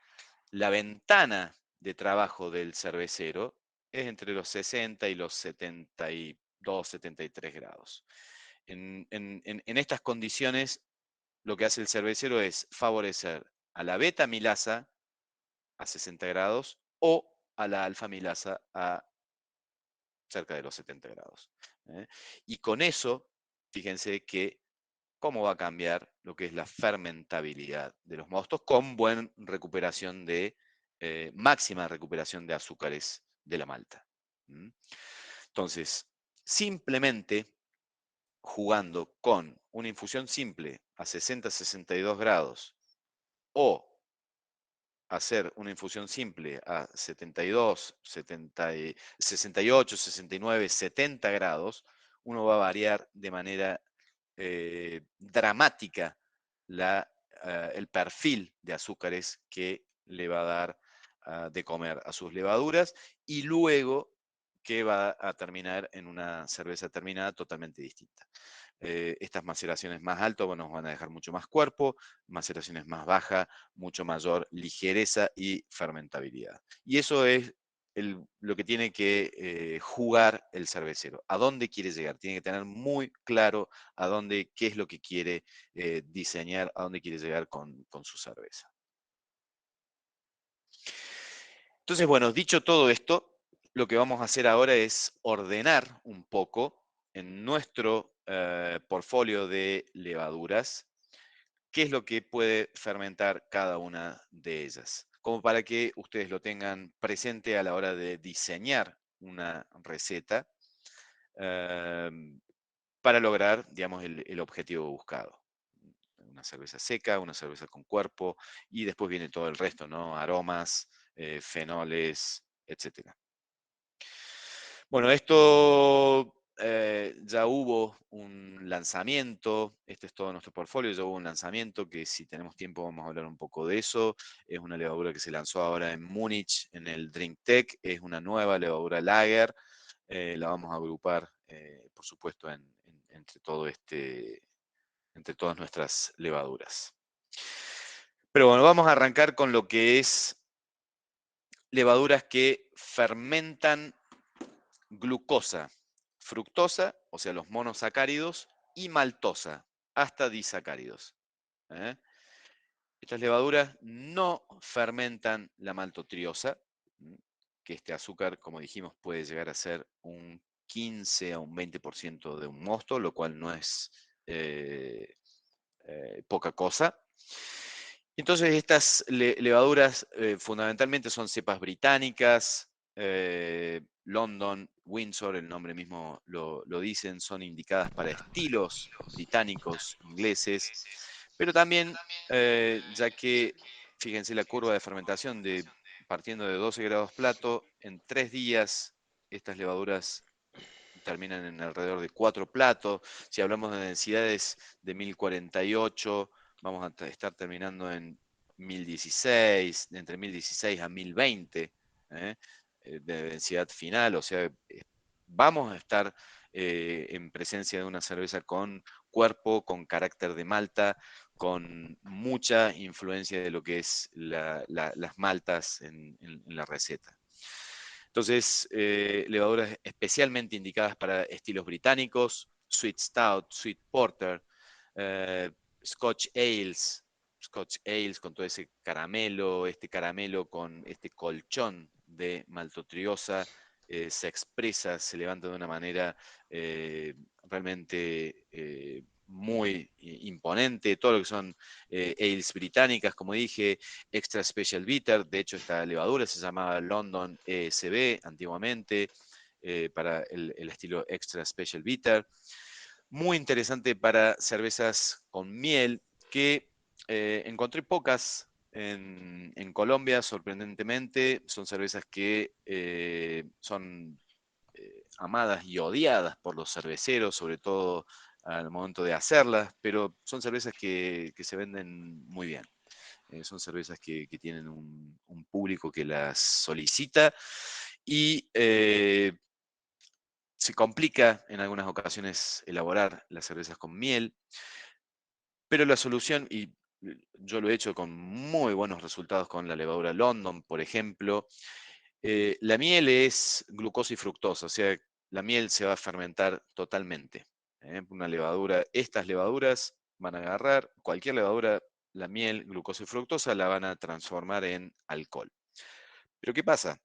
la ventana de trabajo del cervecero es entre los 60 y los 72, 73 grados. En estas condiciones, lo que hace el cervecero es favorecer a la beta milasa a 60 grados o a la alfa milasa a cerca de los 70 grados. Y con eso, fíjense que cómo va a cambiar lo que es la fermentabilidad de los mostos con buena recuperación máxima recuperación de azúcares de la malta. Entonces, simplemente jugando con una infusión simple a 60-62 grados o hacer una infusión simple a 72, 68, 69, 70 grados, uno va a variar de manera dramática el perfil de azúcares que le va a dar de comer a sus levaduras y luego que va a terminar en una cerveza terminada totalmente distinta. Estas maceraciones más altas nos van a dejar mucho más cuerpo, maceraciones más bajas, mucho mayor ligereza y fermentabilidad. Y eso es lo que tiene que jugar el cervecero. ¿A dónde quiere llegar? Tiene que tener muy claro a dónde, qué es lo que quiere diseñar, a dónde quiere llegar con su cerveza. Entonces, bueno, dicho todo esto, lo que vamos a hacer ahora es ordenar un poco en nuestro portfolio de levaduras qué es lo que puede fermentar cada una de ellas, como para que ustedes lo tengan presente a la hora de diseñar una receta para lograr, digamos, el objetivo buscado. Una cerveza seca, una cerveza con cuerpo, y después viene todo el resto, ¿no? Aromas, fenoles, etc. Bueno, esto ya hubo un lanzamiento, este es todo nuestro portfolio, ya hubo un lanzamiento que si tenemos tiempo vamos a hablar un poco de eso. Es una levadura que se lanzó ahora en Múnich, en el DrinkTech, es una nueva levadura lager, la vamos a agrupar, por supuesto, entre entre todas nuestras levaduras. Pero bueno, vamos a arrancar con lo que es levaduras que fermentan glucosa, fructosa, o sea, los monosacáridos, y maltosa, hasta disacáridos. ¿Eh? Estas levaduras no fermentan la maltotriosa, que este azúcar, como dijimos, puede llegar a ser un 15 a un 20% de un mosto, lo cual no es poca cosa. Entonces estas levaduras fundamentalmente son cepas británicas, London, Windsor, el nombre mismo lo dicen, son indicadas para estilos británicos, ingleses, pero también, ya que, fíjense la curva de fermentación partiendo de 12 grados Plato, en 3 días estas levaduras terminan en alrededor de 4 platos. Si hablamos de densidades de 1048, vamos a estar terminando en 1016, entre 1016 a 1020 de densidad final. O sea, vamos a estar en presencia de una cerveza con cuerpo, con carácter de malta, con mucha influencia de lo que es las maltas en la receta. Entonces, levaduras especialmente indicadas para estilos británicos, Sweet Stout, Sweet Porter, Scotch Ales con todo ese caramelo, este caramelo con este colchón de maltotriosa, se expresa, se levanta de una manera realmente muy imponente. Todo lo que son ales británicas, como dije, Extra Special Bitter. De hecho, esta levadura se llamaba London ESB antiguamente, para el estilo Extra Special Bitter. Muy interesante para cervezas con miel, que encontré pocas en Colombia, sorprendentemente. Son cervezas que son amadas y odiadas por los cerveceros, sobre todo al momento de hacerlas, pero son cervezas que se venden muy bien. Son cervezas que tienen un público que las solicita y se complica en algunas ocasiones elaborar las cervezas con miel, pero la solución, y yo lo he hecho con muy buenos resultados con la levadura London, por ejemplo, la miel es glucosa y fructosa, o sea, la miel se va a fermentar totalmente. Una levadura, estas levaduras van a agarrar cualquier levadura, la miel, glucosa y fructosa, la van a transformar en alcohol. Pero ¿qué pasa?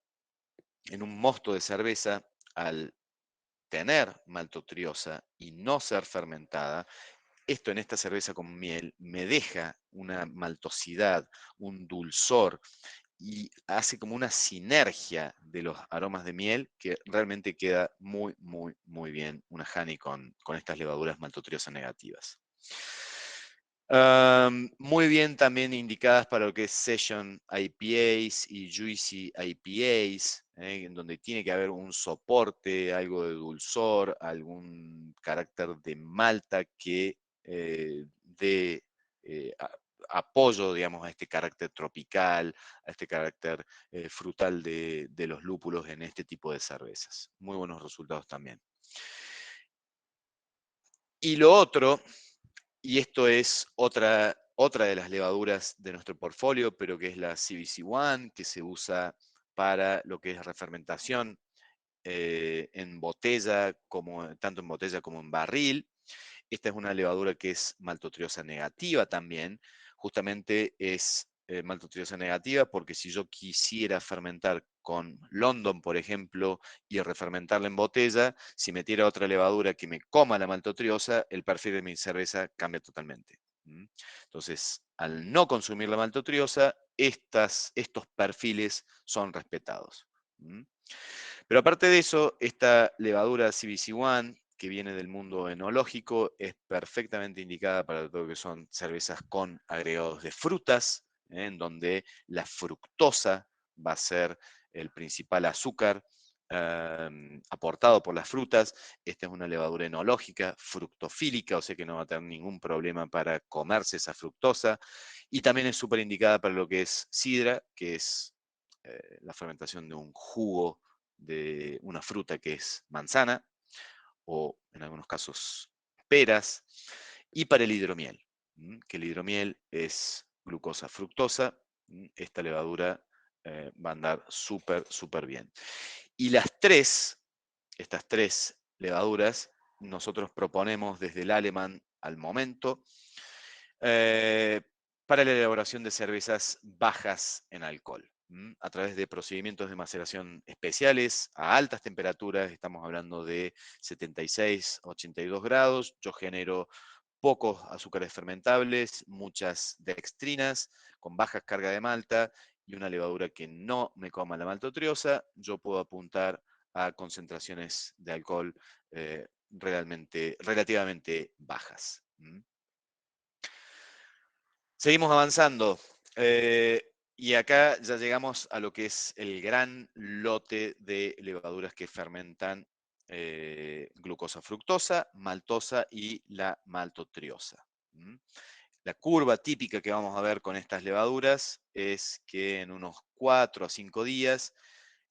En un mosto de cerveza, al tener maltotriosa y no ser fermentada, esto en esta cerveza con miel me deja una maltosidad, un dulzor, y hace como una sinergia de los aromas de miel que realmente queda muy, muy, muy bien una honey con estas levaduras maltotriosas negativas. Muy bien también indicadas para lo que es Session IPAs y Juicy IPAs, en donde tiene que haber un soporte, algo de dulzor, algún carácter de malta que dé apoyo, digamos, a este carácter tropical, a este carácter frutal de los lúpulos en este tipo de cervezas. Muy buenos resultados también. Y lo otro, y esto es otra de las levaduras de nuestro portfolio, pero que es la CBC One, que se usa para lo que es refermentación en botella, tanto en botella como en barril. Esta es una levadura que es maltotriosa negativa también. Justamente es maltotriosa negativa porque si yo quisiera fermentar con London, por ejemplo, y refermentarla en botella, si metiera otra levadura que me coma la maltotriosa, el perfil de mi cerveza cambia totalmente. Entonces, al no consumir la maltotriosa, estos perfiles son respetados. Pero aparte de eso, esta levadura CBC1, que viene del mundo enológico, es perfectamente indicada para todo lo que son cervezas con agregados de frutas, en donde la fructosa va a ser el principal azúcar aportado por las frutas. Esta es una levadura enológica, fructofílica, o sea que no va a tener ningún problema para comerse esa fructosa. Y también es súper indicada para lo que es sidra, que es la fermentación de un jugo de una fruta que es manzana, o en algunos casos peras, y para el hidromiel, que el hidromiel es glucosa fructosa. Esta levadura va a andar súper bien. Y estas tres levaduras, nosotros proponemos desde el alemán al momento, para la elaboración de cervezas bajas en alcohol, a través de procedimientos de maceración especiales a altas temperaturas. Estamos hablando de 76, 82 grados. Yo genero pocos azúcares fermentables, muchas dextrinas, con baja carga de malta y una levadura que no me coma la maltotriosa. Yo puedo apuntar a concentraciones de alcohol relativamente bajas. Seguimos avanzando. Y acá ya llegamos a lo que es el gran lote de levaduras que fermentan glucosa fructosa, maltosa y la maltotriosa. La curva típica que vamos a ver con estas levaduras es que en unos 4 a 5 días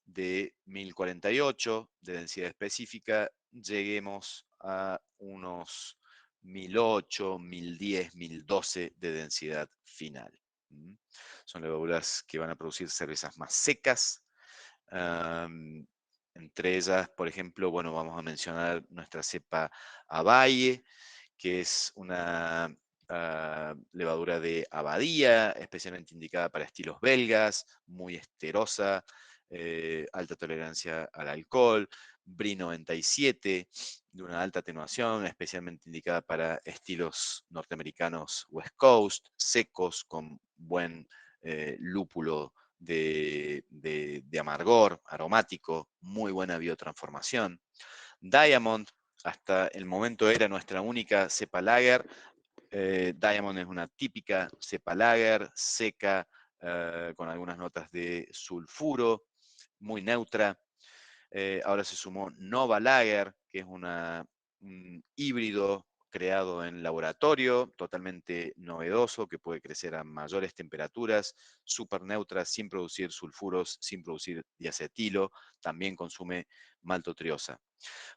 de 1048 de densidad específica lleguemos a unos 1008, 1010, 1012 de densidad final. Son levaduras que van a producir cervezas más secas. Entre ellas, por ejemplo, bueno, vamos a mencionar nuestra cepa Avalle, que es una levadura de abadía, especialmente indicada para estilos belgas, muy esterosa, alta tolerancia al alcohol. Brie 97, de una alta atenuación, especialmente indicada para estilos norteamericanos West Coast, secos, con buen lúpulo de amargor, aromático, muy buena biotransformación. Diamond, hasta el momento era nuestra única cepa lager. Diamond es una típica cepa lager, seca, con algunas notas de sulfuro, muy neutra. Ahora se sumó Nova Lager, que es un híbrido creado en laboratorio, totalmente novedoso, que puede crecer a mayores temperaturas, súper neutra, sin producir sulfuros, sin producir diacetilo, también consume maltotriosa.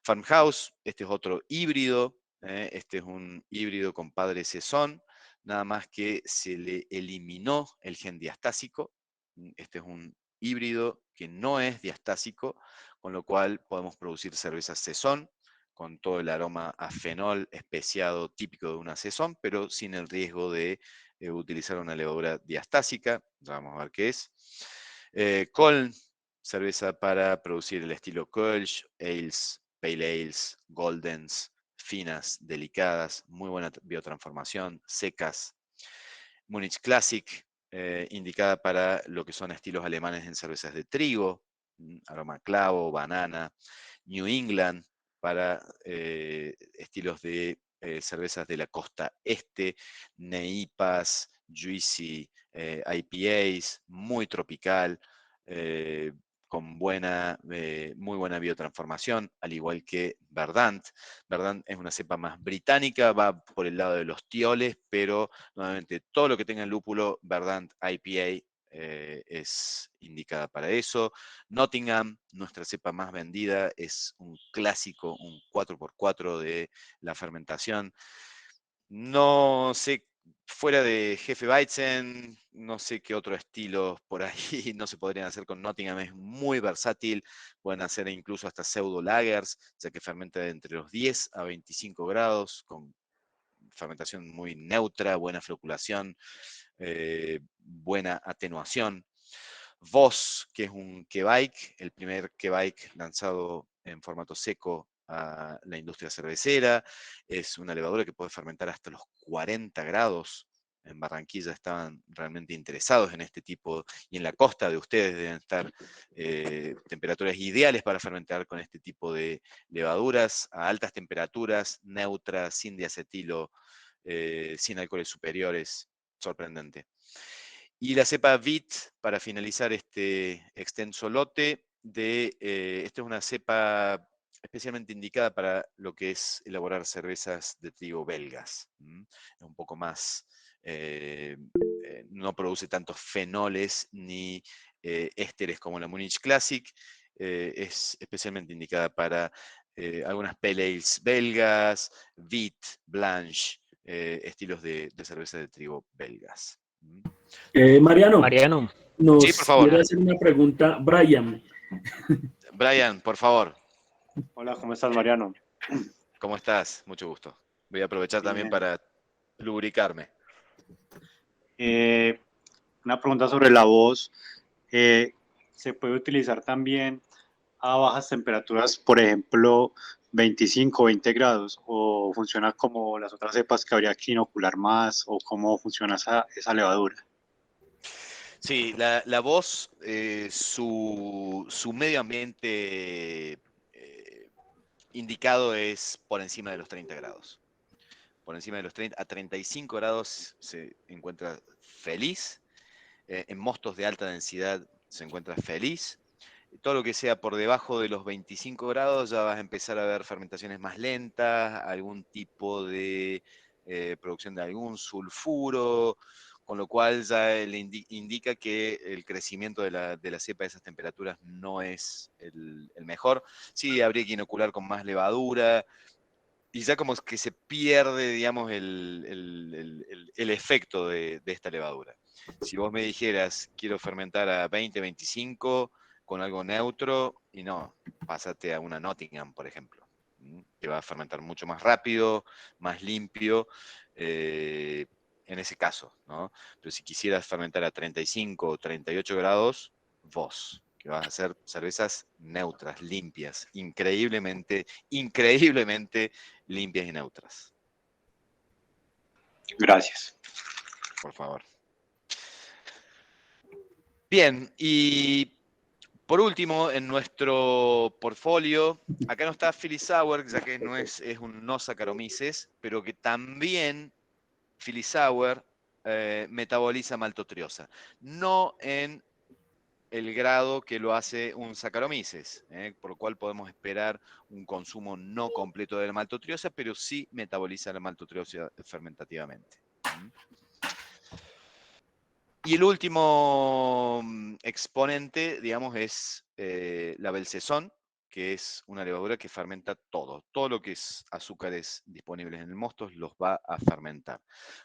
Farmhouse, este es otro híbrido, este es un híbrido con padre Saison, nada más que se le eliminó el gen diastásico. Este es un híbrido que no es diastásico, con lo cual podemos producir cervezas Saison con todo el aroma a fenol especiado típico de una Saison, pero sin el riesgo de utilizar una levadura diastásica. Ya vamos a ver qué es. Koln, cerveza para producir el estilo Kölsch, ales, pale ales, goldens, finas, delicadas, muy buena biotransformación, secas. Munich Classic, indicada para lo que son estilos alemanes en cervezas de trigo, aroma clavo, banana. New England, para estilos de cervezas de la costa este, neipas, juicy, IPAs, muy tropical, con muy buena biotransformación, al igual que Verdant. Verdant es una cepa más británica, va por el lado de los tioles, pero nuevamente todo lo que tenga lúpulo, Verdant IPA, es indicada para eso. Nottingham, nuestra cepa más vendida, es un clásico, un 4x4 de la fermentación. No sé fuera de Hefeweizen, no sé qué otro estilo por ahí no se podrían hacer con Nottingham, es muy versátil, pueden hacer incluso hasta pseudo lagers, ya que fermenta entre los 10 a 25 grados, con fermentación muy neutra, buena floculación, buena atenuación. Voss, que es un Kebike, el primer Kebike lanzado en formato seco a la industria cervecera, es una levadura que puede fermentar hasta los 40 grados. En Barranquilla estaban realmente interesados en este tipo, y en la costa de ustedes deben estar temperaturas ideales para fermentar con este tipo de levaduras a altas temperaturas, neutras, sin diacetilo, sin alcoholes superiores, sorprendente. Y la cepa VIT, para finalizar este extenso lote, esta es una cepa especialmente indicada para lo que es elaborar cervezas de trigo belgas. Es un poco más, no produce tantos fenoles ni ésteres como la Munich Classic, es especialmente indicada para algunas pale ales belgas, VIT, Blanche, estilos de cerveza de trigo belgas. Mariano, Mariano, Sí, por nos favor. quiere hacer una pregunta Brian. Brian, por favor, Hola, ¿cómo estás, Mariano? ¿cómo estás? Mucho gusto. Voy a aprovechar también Bien. para lubricarme. Una pregunta sobre la voz. ¿Se puede utilizar también a bajas temperaturas, por ejemplo, 25 o 20 grados? ¿O funciona como las otras cepas que habría que inocular más? ¿O cómo funciona esa levadura? Sí, la voz, su medio ambiente indicado es por encima de los 30 grados. Por encima de los 30, a 35 grados se encuentra feliz. En mostos de alta densidad se encuentra feliz. Todo lo que sea por debajo de los 25 grados ya vas a empezar a ver fermentaciones más lentas, algún tipo de producción de algún sulfuro, con lo cual ya le indica que el crecimiento de la cepa a esas temperaturas no es el mejor. Sí, habría que inocular con más levadura, y ya como que se pierde, digamos, el efecto de esta levadura. Si vos me dijeras, quiero fermentar a 20, 25 con algo neutro, y no, pásate a una Nottingham, por ejemplo, que va a fermentar mucho más rápido, más limpio, en ese caso, ¿no? Pero si quisieras fermentar a 35 o 38 grados, vos, que vas a hacer cervezas neutras, limpias, increíblemente limpias y neutras. Gracias. Por favor. Bien, y por último, en nuestro portfolio, acá no está Philly Sour, ya que no es un no Saccharomyces, pero que también Philly Sour metaboliza maltotriosa. No en el grado que lo hace un Saccharomyces, por lo cual podemos esperar un consumo no completo de la maltotriosa, pero sí metaboliza la maltotriosa fermentativamente. Y el último exponente, digamos, es la Belcesón, que es una levadura que fermenta todo. Todo lo que es azúcares disponibles en el mosto los va a fermentar.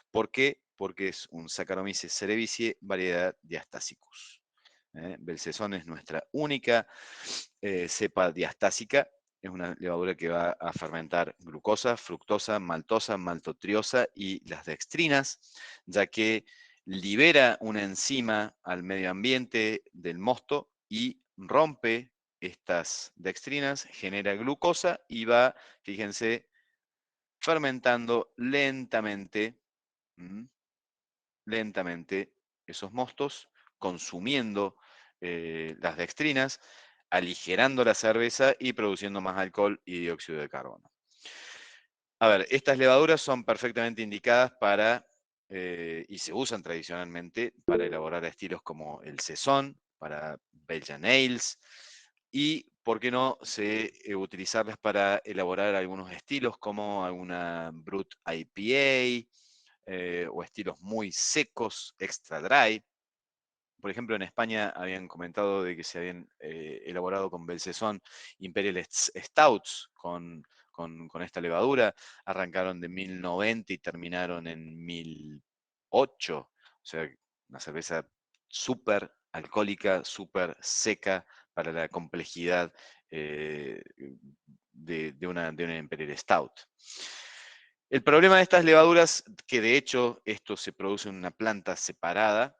¿Por qué? Porque es un Saccharomyces cerevisiae variedad Diastásicus. Belcesón es nuestra única cepa diastásica. Es una levadura que va a fermentar glucosa, fructosa, maltosa, maltotriosa y las dextrinas, ya que libera una enzima al medio ambiente del mosto y rompe estas dextrinas, genera glucosa y va, fíjense, fermentando lentamente, lentamente esos mostos, consumiendo las dextrinas, aligerando la cerveza y produciendo más alcohol y dióxido de carbono. A ver, estas levaduras son perfectamente indicadas para, y se usan tradicionalmente, para elaborar estilos como el Saison, para Belgian Ales, y, ¿por qué no, utilizarlas para elaborar algunos estilos como alguna Brut IPA, o estilos muy secos, extra dry. Por ejemplo, en España habían comentado de que se habían elaborado con Belcesón Imperial Stouts con esta levadura. Arrancaron de 1090 y terminaron en 1000 8, o sea, una cerveza súper alcohólica, súper seca para la complejidad de una Imperial Stout. El problema de estas levaduras, que de hecho esto se produce en una planta separada,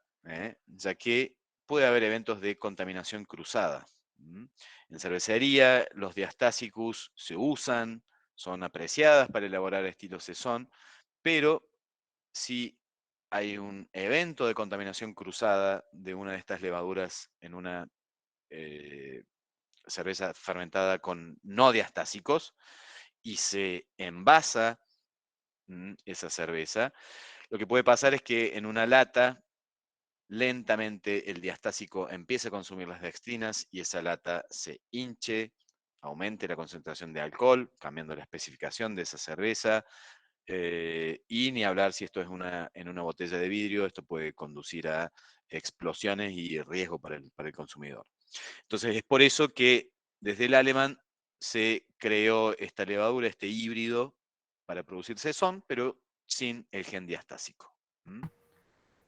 ya que puede haber eventos de contaminación cruzada. En cervecería, los diastásicos se usan, son apreciadas para elaborar estilos saison, pero si hay un evento de contaminación cruzada de una de estas levaduras en una cerveza fermentada con no diastásicos y se envasa esa cerveza, lo que puede pasar es que en una lata lentamente el diastásico empieza a consumir las dextrinas y esa lata se hinche, aumente la concentración de alcohol, cambiando la especificación de esa cerveza, y ni hablar si esto es en una botella de vidrio, esto puede conducir a explosiones y riesgo para el consumidor. Entonces es por eso que desde el alemán se creó esta levadura, este híbrido, para producir saison, pero sin el gen diastásico.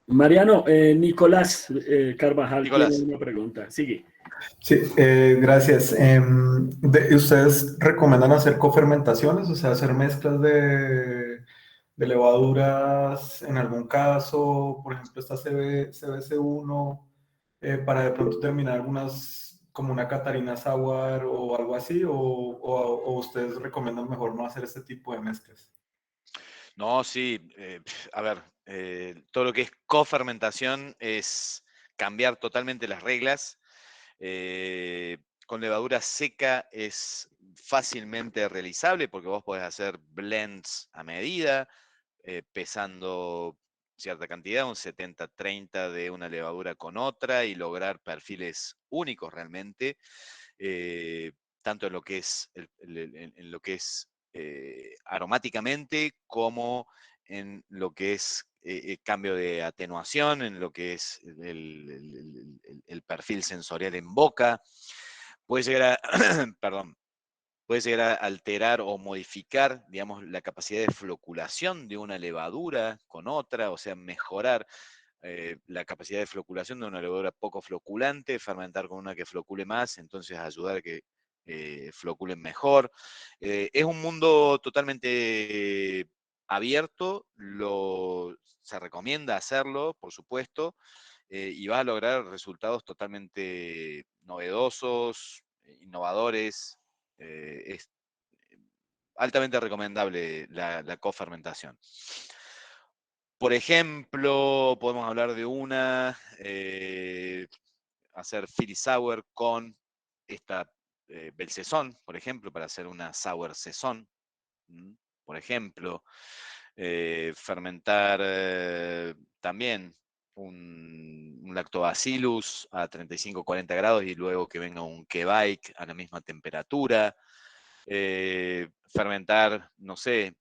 Mariano, Nicolás Carvajal tiene Nicolás. una pregunta. Sigue. Sí, gracias. ¿Ustedes recomiendan hacer cofermentaciones, o sea, hacer mezclas de levaduras en algún caso, por ejemplo, esta CBC1, para de pronto terminar algunas, como una Catarina Sour o algo así, o ustedes recomiendan mejor no hacer este tipo de mezclas? No, sí, a ver, todo lo que es cofermentación es cambiar totalmente las reglas. Con levadura seca es fácilmente realizable porque vos podés hacer blends a medida, pesando cierta cantidad, un 70-30 de una levadura con otra y lograr perfiles únicos realmente, tanto en lo que es, en lo que es aromáticamente como en lo que es cambio de atenuación, en lo que es el perfil sensorial en boca. Puede llegar a, perdón, puede llegar a alterar o modificar, digamos, la capacidad de floculación de una levadura con otra, o sea, mejorar la capacidad de floculación de una levadura poco floculante, fermentar con una que flocule más, entonces ayudar a que floculen mejor. Es un mundo totalmente abierto, se recomienda hacerlo, por supuesto, y vas a lograr resultados totalmente novedosos, innovadores. Es altamente recomendable la cofermentación. Por ejemplo, podemos hablar de hacer Philly Sour con esta Belsaison, por ejemplo, para hacer una Sour Saison, por ejemplo. Fermentar también un Lactobacillus a 35-40 grados y luego que venga un Kveik a la misma temperatura. Fermentar, no sé,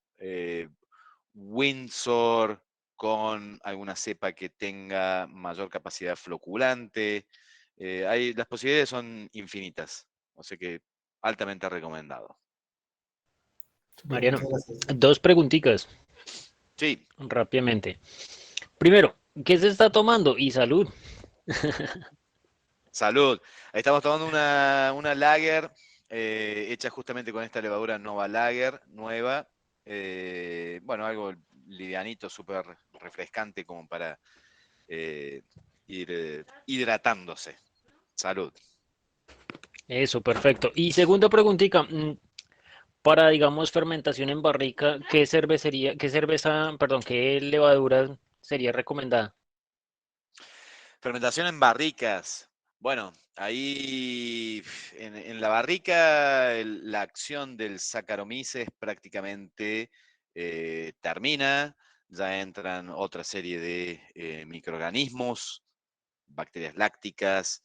Windsor con alguna cepa que tenga mayor capacidad floculante. Las posibilidades son infinitas, o sea que altamente recomendado. Súper, Mariano, muchas gracias. dos preguntitas Sí, rápidamente. Primero, ¿qué se está tomando? Y salud. salud. Ahí estamos tomando una lager hecha justamente con esta levadura Nova Lager nueva. Bueno, algo livianito, súper refrescante como para ir hidratándose. Salud. Eso, perfecto. Y segunda preguntita, para, digamos, fermentación en barrica, qué levadura sería recomendada? Fermentación en barricas. Bueno, ahí en la barrica la acción del Saccharomyces prácticamente termina, ya entran otra serie de microorganismos, bacterias lácticas,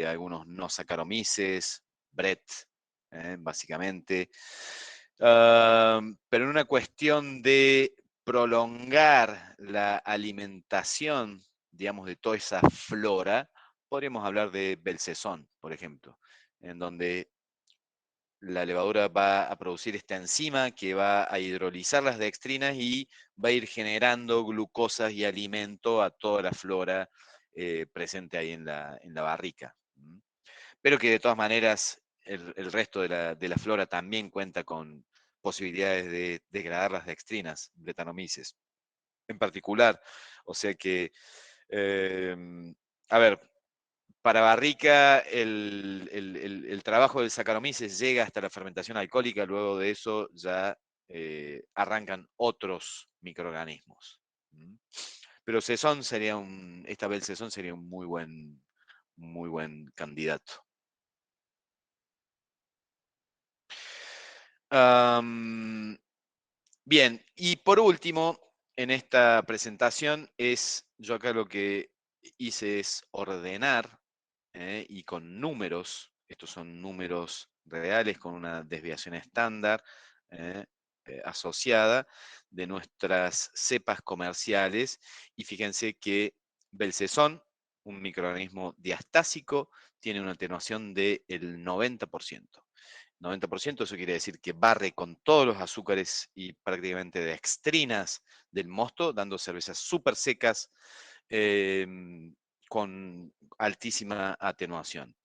algunos no Saccharomyces, Brett, básicamente. Pero en una cuestión de prolongar la alimentación, digamos, de toda esa flora, podríamos hablar de Belsaison, por ejemplo, en donde la levadura va a producir esta enzima que va a hidrolizar las dextrinas y va a ir generando glucosas y alimento a toda la flora presente ahí en la barrica. Pero que de todas maneras el resto de la flora también cuenta con posibilidades de degradar las dextrinas, Brettanomyces en particular. O sea que, a ver, para barrica el trabajo del Saccharomyces llega hasta la fermentación alcohólica, luego de eso ya arrancan otros microorganismos. Pero Sesón sería esta vez Sesón sería un muy buen candidato. Bien, y por último, en esta presentación yo acá lo que hice es ordenar y con números, estos son números reales con una desviación estándar asociada de nuestras cepas comerciales, y fíjense que Belcesón, un microorganismo diastásico, tiene una atenuación del 90%. 90%, eso quiere decir que barre con todos los azúcares y prácticamente dextrinas del mosto, dando cervezas súper secas con altísima atenuación.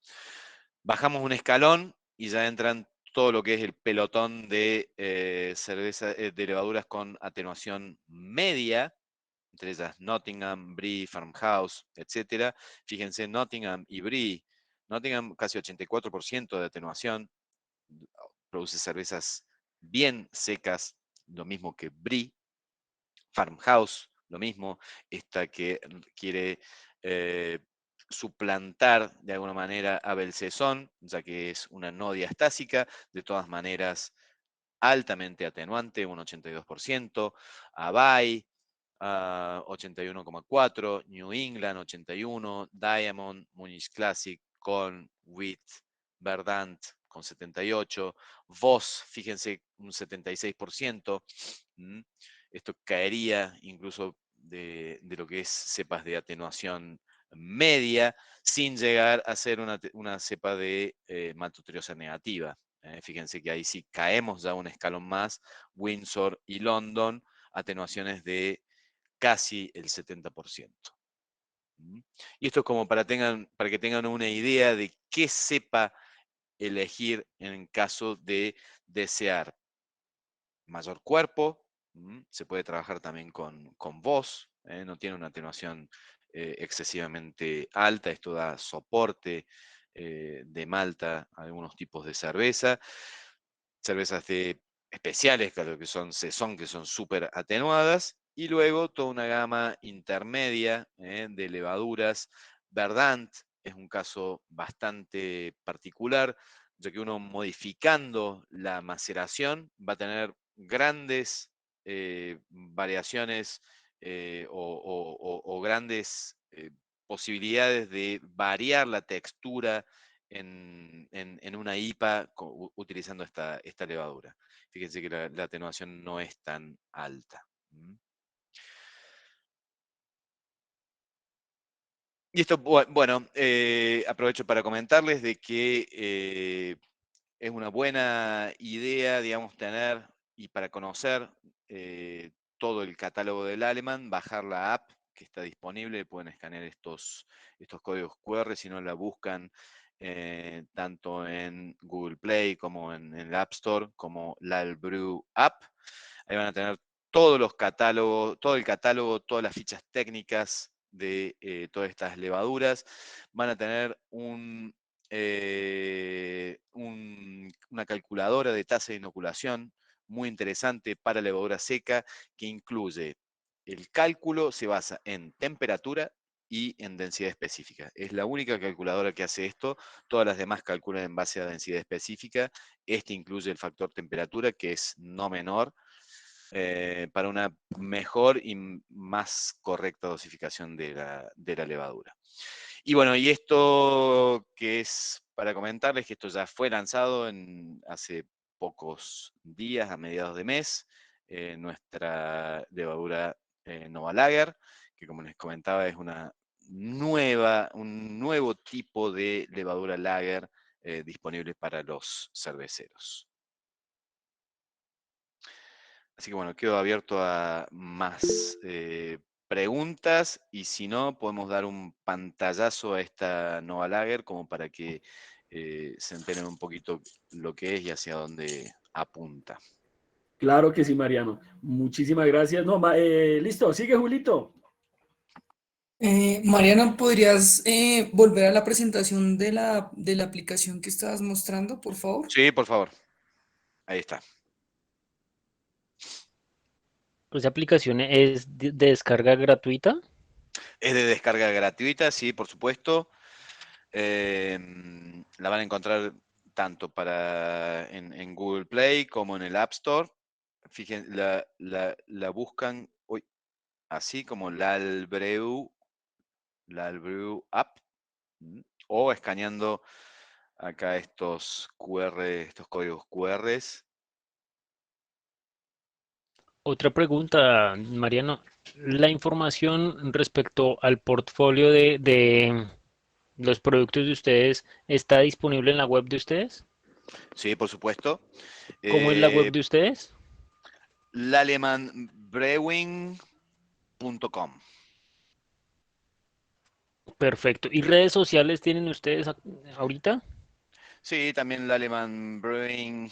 Bajamos un escalón y ya entran todo lo que es el pelotón de de levaduras con atenuación media, entre ellas Nottingham, Brie, Farmhouse, etc. Fíjense, Nottingham y Brie. Nottingham casi 84% de atenuación, produce cervezas bien secas, lo mismo que Brie. Farmhouse, lo mismo, esta que quiere suplantar de alguna manera a Belcesón, ya que es una no diastásica, de todas maneras altamente atenuante, un 82%, Abai, 81,4%, New England 81%, Diamond, Munich Classic, con Wheat, Verdant con 78%, Voss, fíjense, un 76%. Esto caería incluso de lo que es cepas de atenuación media, sin llegar a ser una cepa de maltotriose negativa. Fíjense que ahí sí caemos ya un escalón más, Windsor y London, atenuaciones de casi el 70%. Y esto es como para que tengan una idea de qué cepa elegir en caso de desear mayor cuerpo. Se puede trabajar también con voz, no tiene una atenuación excesivamente alta, esto da soporte de malta a algunos tipos de cerveza, cervezas especiales, claro, que son Saison, que son súper atenuadas, y luego toda una gama intermedia de levaduras. Verdant es un caso bastante particular, ya que uno modificando la maceración va a tener grandes variaciones o grandes posibilidades de variar la textura en una IPA utilizando esta levadura. Fíjense que la atenuación no es tan alta. Y esto, bueno, aprovecho para comentarles de que es una buena idea, digamos, tener y para conocer todo el catálogo del Alemán, bajar la app que está disponible, pueden escanear estos códigos QR, si no la buscan tanto en Google Play como en el App Store, como la Albrew App. Ahí van a tener todos los catálogos, todo el catálogo, todas las fichas técnicas de todas estas levaduras. Van a tener una calculadora de tasa de inoculación muy interesante para levadura seca, que incluye el cálculo, se basa en temperatura y en densidad específica. Es la única calculadora que hace esto, todas las demás calculan en base a densidad específica. Este incluye el factor temperatura, que es no menor, para una mejor y más correcta dosificación de la levadura. Y bueno, y esto que es para comentarles que esto ya fue lanzado hace pocos días, a mediados de mes, nuestra levadura Nova Lager, que como les comentaba es un nuevo tipo de levadura lager disponible para los cerveceros. Así que bueno, quedo abierto a más preguntas y si no, podemos dar un pantallazo a esta Nova Lager como para que se enteren un poquito lo que es y hacia dónde apunta. Claro que sí, Mariano. Muchísimas gracias. No, listo, sigue Julito. Mariano, ¿podrías volver a la presentación de la aplicación que estabas mostrando, por favor? Sí, por favor. Ahí está. ¿Esa aplicación es de descarga gratuita? Es de descarga gratuita, sí, por supuesto. La van a encontrar tanto en Google Play como en el App Store. Fíjense, la buscan así como Lalbreu App, o escaneando acá estos códigos QR. Otra pregunta, Mariano. ¿La información respecto al portfolio de los productos de ustedes está disponible en la web de ustedes? Sí, por supuesto. ¿Cómo es la web de ustedes? Lalemanbrewing.com. Perfecto. ¿Y redes sociales tienen ustedes ahorita? Sí, también Laleman Brewing,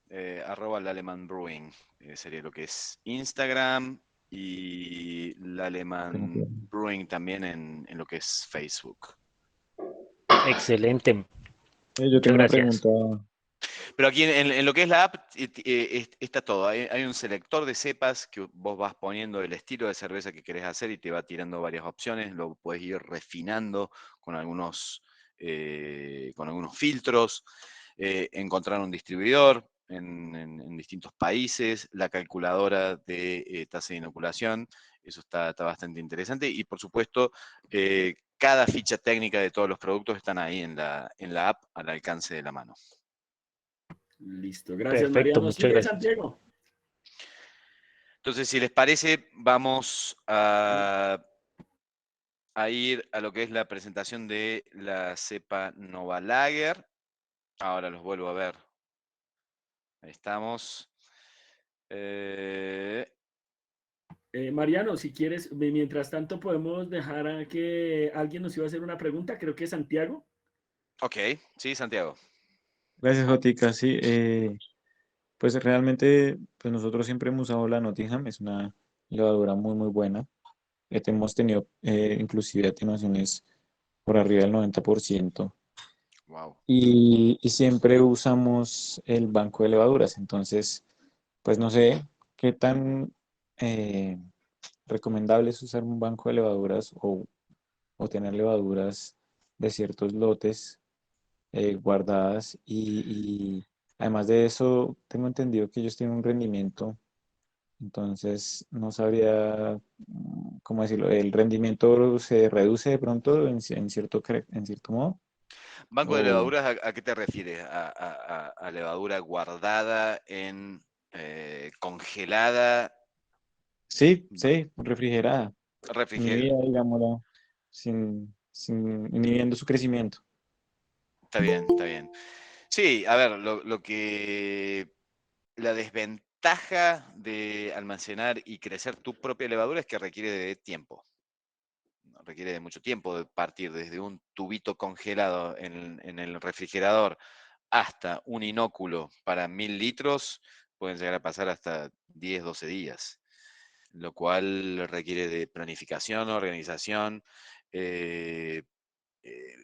@Laleman Brewing, sería lo que es Instagram, y Laleman Brewing también en lo que es Facebook. Excelente. Yo Muchas tengo una gracias. pregunta. Pero aquí en lo que es la app está todo. Hay un selector de cepas que vos vas poniendo el estilo de cerveza que querés hacer y te va tirando varias opciones. Lo puedes ir refinando con algunos filtros. Encontrar un distribuidor en distintos países. La calculadora de tasa de inoculación. Eso está bastante interesante. Y por supuesto, cada ficha técnica de todos los productos están ahí en la app al alcance de la mano. Listo, gracias, Perfecto, Mariano. muchas Sigue, gracias. Santiago. Entonces, si les parece, vamos a ir a lo que es la presentación de la cepa Nova Lager. Ahora los vuelvo a ver. Ahí estamos. Mariano, si quieres, mientras tanto podemos dejar a que alguien nos iba a hacer una pregunta, creo que es Santiago. Ok, sí, Santiago. Gracias, Jotica. Sí, pues realmente pues nosotros siempre hemos usado la Nottingham, es una levadura muy, muy buena. Hemos tenido inclusive atenuaciones por arriba del 90%. Wow. Y siempre usamos el banco de levaduras. Entonces, pues no sé qué tan recomendable es usar un banco de levaduras o tener levaduras de ciertos lotes guardadas y además de eso tengo entendido que ellos tienen un rendimiento, entonces no sabría cómo decirlo, el rendimiento se reduce de pronto en cierto modo. Banco de O, levaduras, ¿a qué te refieres? ¿A levadura guardada congelada? sí, sí, refrigerada, Refrigerar. inhibida, digámoslo, inhibiendo su crecimiento. Está bien, está bien. Sí, a ver, la desventaja de almacenar y crecer tu propia levadura es que requiere de tiempo. Requiere de mucho tiempo de partir desde un tubito congelado en el refrigerador hasta un inóculo para 1000 litros, pueden llegar a pasar hasta 10, 12 días, lo cual requiere de planificación, organización, eh, eh,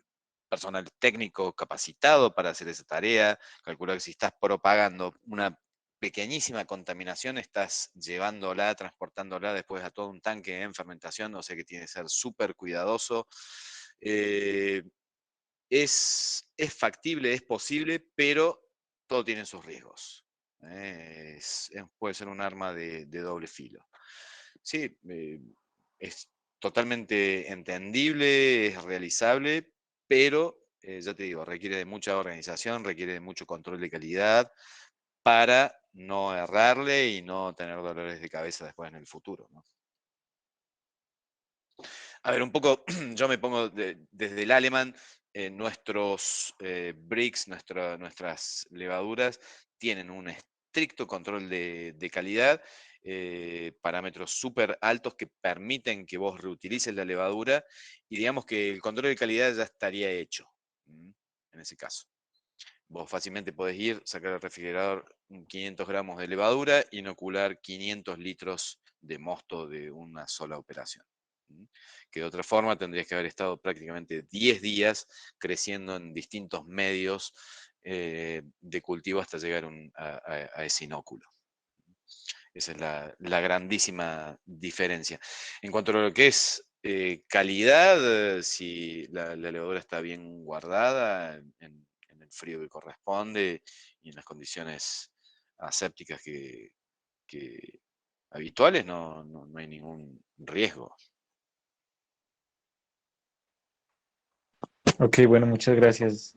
personal técnico capacitado para hacer esa tarea. Calcular que si estás propagando una pequeñísima contaminación, estás llevándola, transportándola después a todo un tanque en fermentación, o sea que tiene que ser súper cuidadoso. Es factible, es posible, pero todo tiene sus riesgos. Puede ser un arma de doble filo. Sí, es totalmente entendible, es realizable, pero ya te digo, requiere de mucha organización, requiere de mucho control de calidad para no errarle y no tener dolores de cabeza después en el futuro, ¿no? A ver, un poco, yo me pongo desde el alemán, nuestros bricks, nuestras levaduras, tienen un estricto control de calidad, parámetros súper altos que permiten que vos reutilices la levadura y digamos que el control de calidad ya estaría hecho, en ese caso. Vos fácilmente podés ir, sacar al refrigerador 500 gramos de levadura, inocular 500 litros de mosto de una sola operación. Que de otra forma tendrías que haber estado prácticamente 10 días creciendo en distintos medios de cultivo hasta llegar a ese inóculo. Esa es la grandísima diferencia. En cuanto a lo que es calidad, si la levadura está bien guardada en el frío que corresponde y en las condiciones asépticas que habituales, no hay ningún riesgo. Ok, bueno, muchas gracias.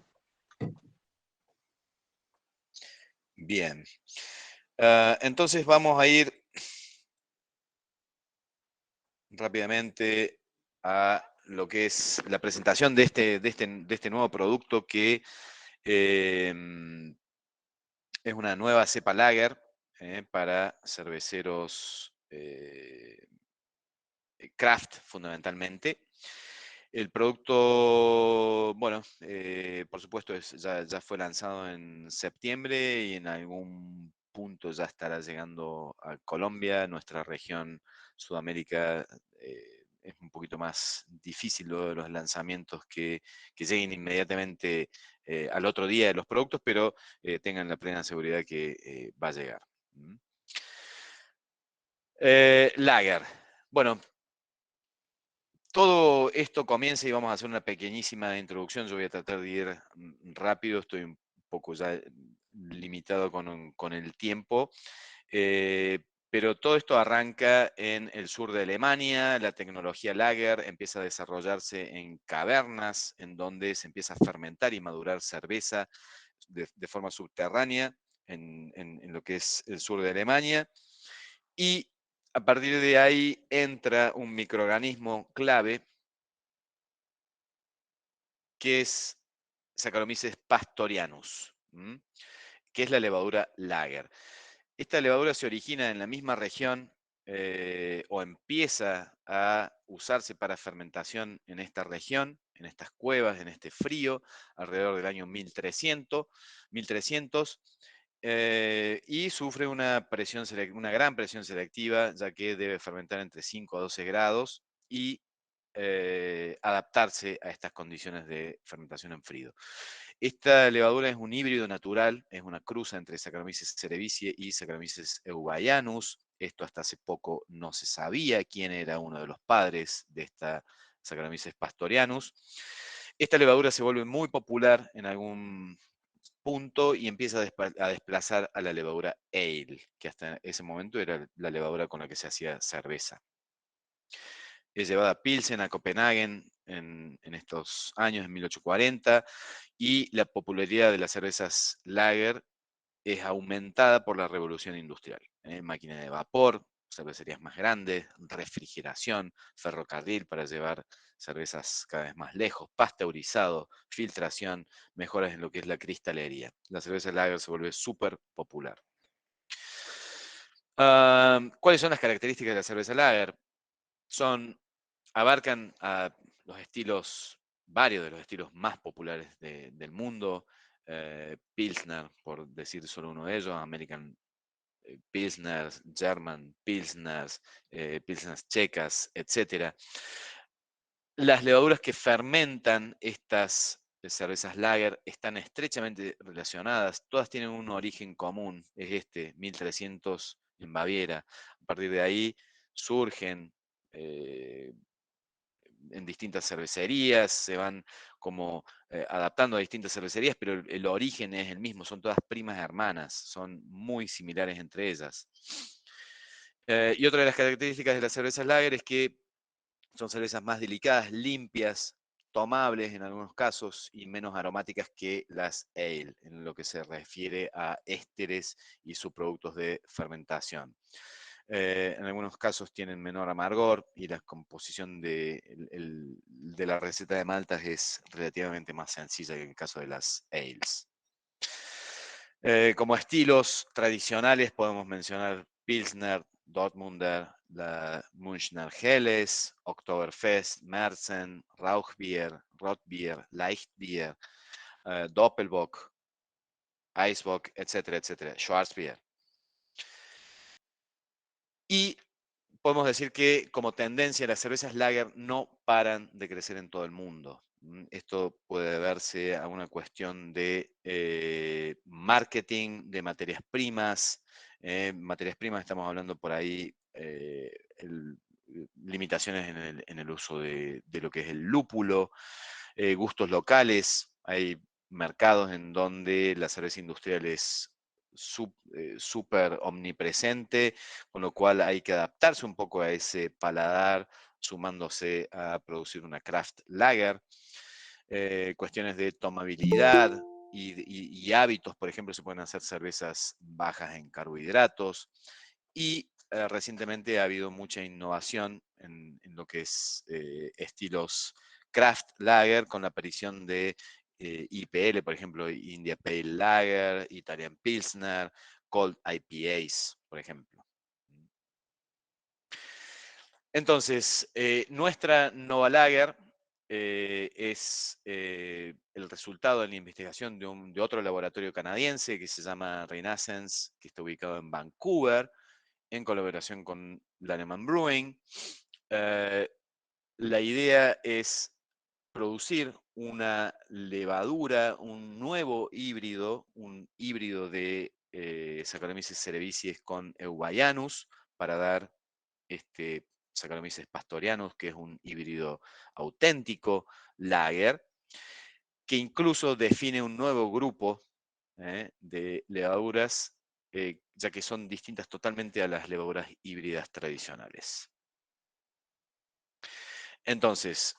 Bien. Entonces vamos a ir rápidamente a lo que es la presentación de este nuevo producto que es una nueva cepa lager para cerveceros craft fundamentalmente. El producto, bueno, por supuesto ya fue lanzado en septiembre y en algún punto ya estará llegando a Colombia, nuestra región Sudamérica. Es un poquito más difícil luego de los lanzamientos que lleguen inmediatamente al otro día de los productos, pero tengan la plena seguridad que va a llegar. Lager. Bueno, todo esto comienza y vamos a hacer una pequeñísima introducción. Yo voy a tratar de ir rápido, estoy un poco ya limitado con el tiempo. Pero todo esto arranca en el sur de Alemania, la tecnología Lager empieza a desarrollarse en cavernas, en donde se empieza a fermentar y madurar cerveza de forma subterránea en lo que es el sur de Alemania. Y a partir de ahí entra un microorganismo clave, que es Saccharomyces pastorianus, que es la levadura Lager. Esta levadura se origina en la misma región o empieza a usarse para fermentación en esta región, en estas cuevas, en este frío, alrededor del año 1300, y sufre una gran presión selectiva, ya que debe fermentar entre 5 a 12 grados y adaptarse a estas condiciones de fermentación en frío. Esta levadura es un híbrido natural, es una cruza entre Saccharomyces cerevisiae y Saccharomyces eubayanus. Esto hasta hace poco no se sabía quién era uno de los padres de esta Saccharomyces pastorianus. Esta levadura se vuelve muy popular en algún punto y empieza a desplazar a la levadura ale, que hasta ese momento era la levadura con la que se hacía cerveza. Es llevada a Pilsen, a Copenhague en estos años, en 1840, y la popularidad de las cervezas lager es aumentada por la revolución industrial. Máquina de vapor, cervecerías más grandes, refrigeración, ferrocarril para llevar cervezas cada vez más lejos, pasteurizado, filtración, mejoras en lo que es la cristalería. La cerveza lager se vuelve súper popular. ¿Cuáles son las características de la cerveza lager? Abarcan a los estilos, varios de los estilos más populares del mundo. Pilsner, por decir solo uno de ellos, American Pilsners, German Pilsners, Pilsners checas, etc. Las levaduras que fermentan estas cervezas lager están estrechamente relacionadas, todas tienen un origen común, es 1300 en Baviera. A partir de ahí surgen en distintas cervecerías, se van como adaptando a distintas cervecerías, pero el origen es el mismo, son todas primas hermanas, son muy similares entre ellas. Y otra de las características de las cervezas lager es que son cervezas más delicadas, limpias, tomables en algunos casos y menos aromáticas que las ale, en lo que se refiere a ésteres y subproductos de fermentación. En algunos casos tienen menor amargor y la composición de la receta de maltas es relativamente más sencilla que en el caso de las ales. Como estilos tradicionales podemos mencionar Pilsner, Dortmunder, la Münchner Helles, Oktoberfest, Märzen, Rauchbier, Rotbier, Leichtbier, Doppelbock, Eisbock, etcétera, etcétera, Schwarzbier. Y podemos decir que como tendencia las cervezas lager no paran de crecer en todo el mundo. Esto puede deberse a una cuestión de marketing, de materias primas. Materias primas estamos hablando por ahí, limitaciones en el uso de lo que es el lúpulo, gustos locales. Hay mercados en donde la cerveza industrial es súper omnipresente, con lo cual hay que adaptarse un poco a ese paladar, sumándose a producir una craft lager. Cuestiones de tomabilidad y hábitos, por ejemplo, se pueden hacer cervezas bajas en carbohidratos. Y recientemente ha habido mucha innovación en lo que es estilos craft lager, con la aparición de IPL, por ejemplo, India Pale Lager, Italian Pilsner, Cold IPAs, por ejemplo. Entonces, nuestra Nova Lager es el resultado de la investigación de otro laboratorio canadiense que se llama Renaissance, que está ubicado en Vancouver, en colaboración con Lanneman Brewing. La idea es producir una levadura, un nuevo híbrido, un híbrido de Saccharomyces cerevisiae con Eubayanus, para dar Saccharomyces pastorianus, que es un híbrido auténtico, lager, que incluso define un nuevo grupo de levaduras, ya que son distintas totalmente a las levaduras híbridas tradicionales. Entonces,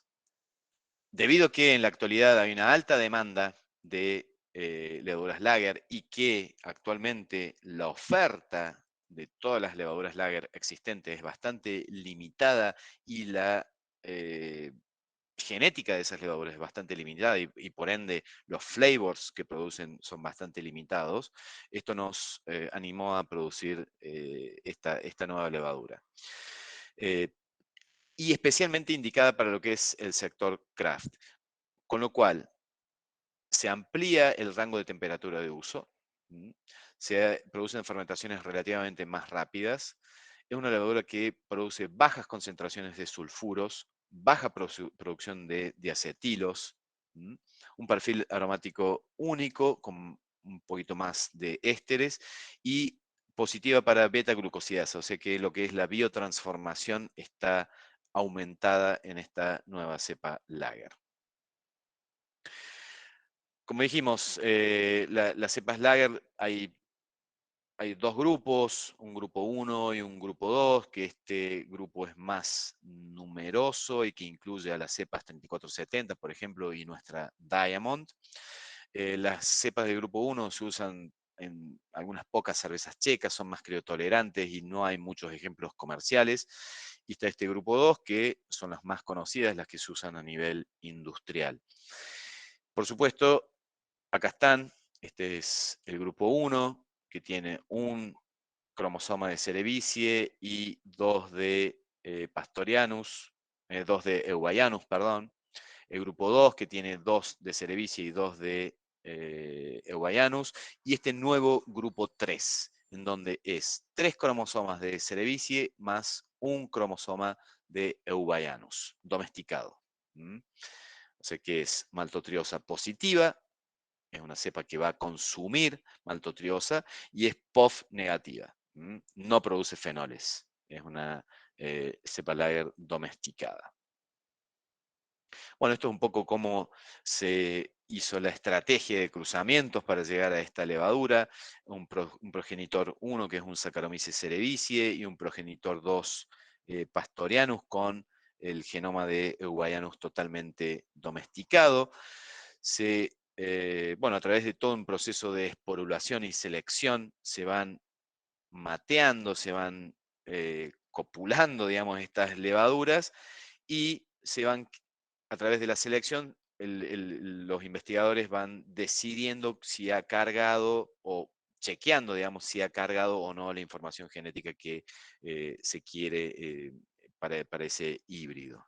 debido a que en la actualidad hay una alta demanda de levaduras lager y que actualmente la oferta de todas las levaduras lager existentes es bastante limitada y la genética de esas levaduras es bastante limitada y por ende los flavors que producen son bastante limitados, esto nos animó a producir esta nueva levadura. Y especialmente indicada para lo que es el sector craft. Con lo cual, se amplía el rango de temperatura de uso, se producen fermentaciones relativamente más rápidas, es una levadura que produce bajas concentraciones de sulfuros, baja producción de diacetilos, un perfil aromático único, con un poquito más de ésteres, y positiva para beta-glucosidasa, o sea que lo que es la biotransformación está aumentada en esta nueva cepa lager. Como dijimos, las cepas lager hay dos grupos, un grupo 1 y un grupo 2, que este grupo es más numeroso y que incluye a las cepas 3470, por ejemplo, y nuestra Diamond. Las cepas del grupo 1 se usan en algunas pocas cervezas checas, son más criotolerantes y no hay muchos ejemplos comerciales. Y está este grupo 2, que son las más conocidas, las que se usan a nivel industrial. Por supuesto, acá están, este es el grupo 1, que tiene un cromosoma de Cerevisiae y 2 de Pastorianus, 2 de Eubayanus, perdón. El grupo 2, que tiene 2 de Cerevisiae y 2 de Eubayanus. Y este nuevo grupo 3, en donde es 3 cromosomas de Cerevisiae más un cromosoma de Eubayanus, domesticado. O sea que es maltotriosa positiva, es una cepa que va a consumir maltotriosa y es POF negativa. No produce fenoles. Es una cepa lager domesticada. Bueno, esto es un poco cómo se hizo la estrategia de cruzamientos para llegar a esta levadura. Un progenitor 1, que es un Saccharomyces cerevisiae, y un progenitor 2, Pastorianus, con el genoma de Eubayanus totalmente domesticado. Bueno, a través de todo un proceso de esporulación y selección se van mateando, se van copulando, digamos, estas levaduras y se van, a través de la selección, los investigadores van decidiendo si ha cargado o chequeando, digamos, si ha cargado o no la información genética que se quiere para ese híbrido.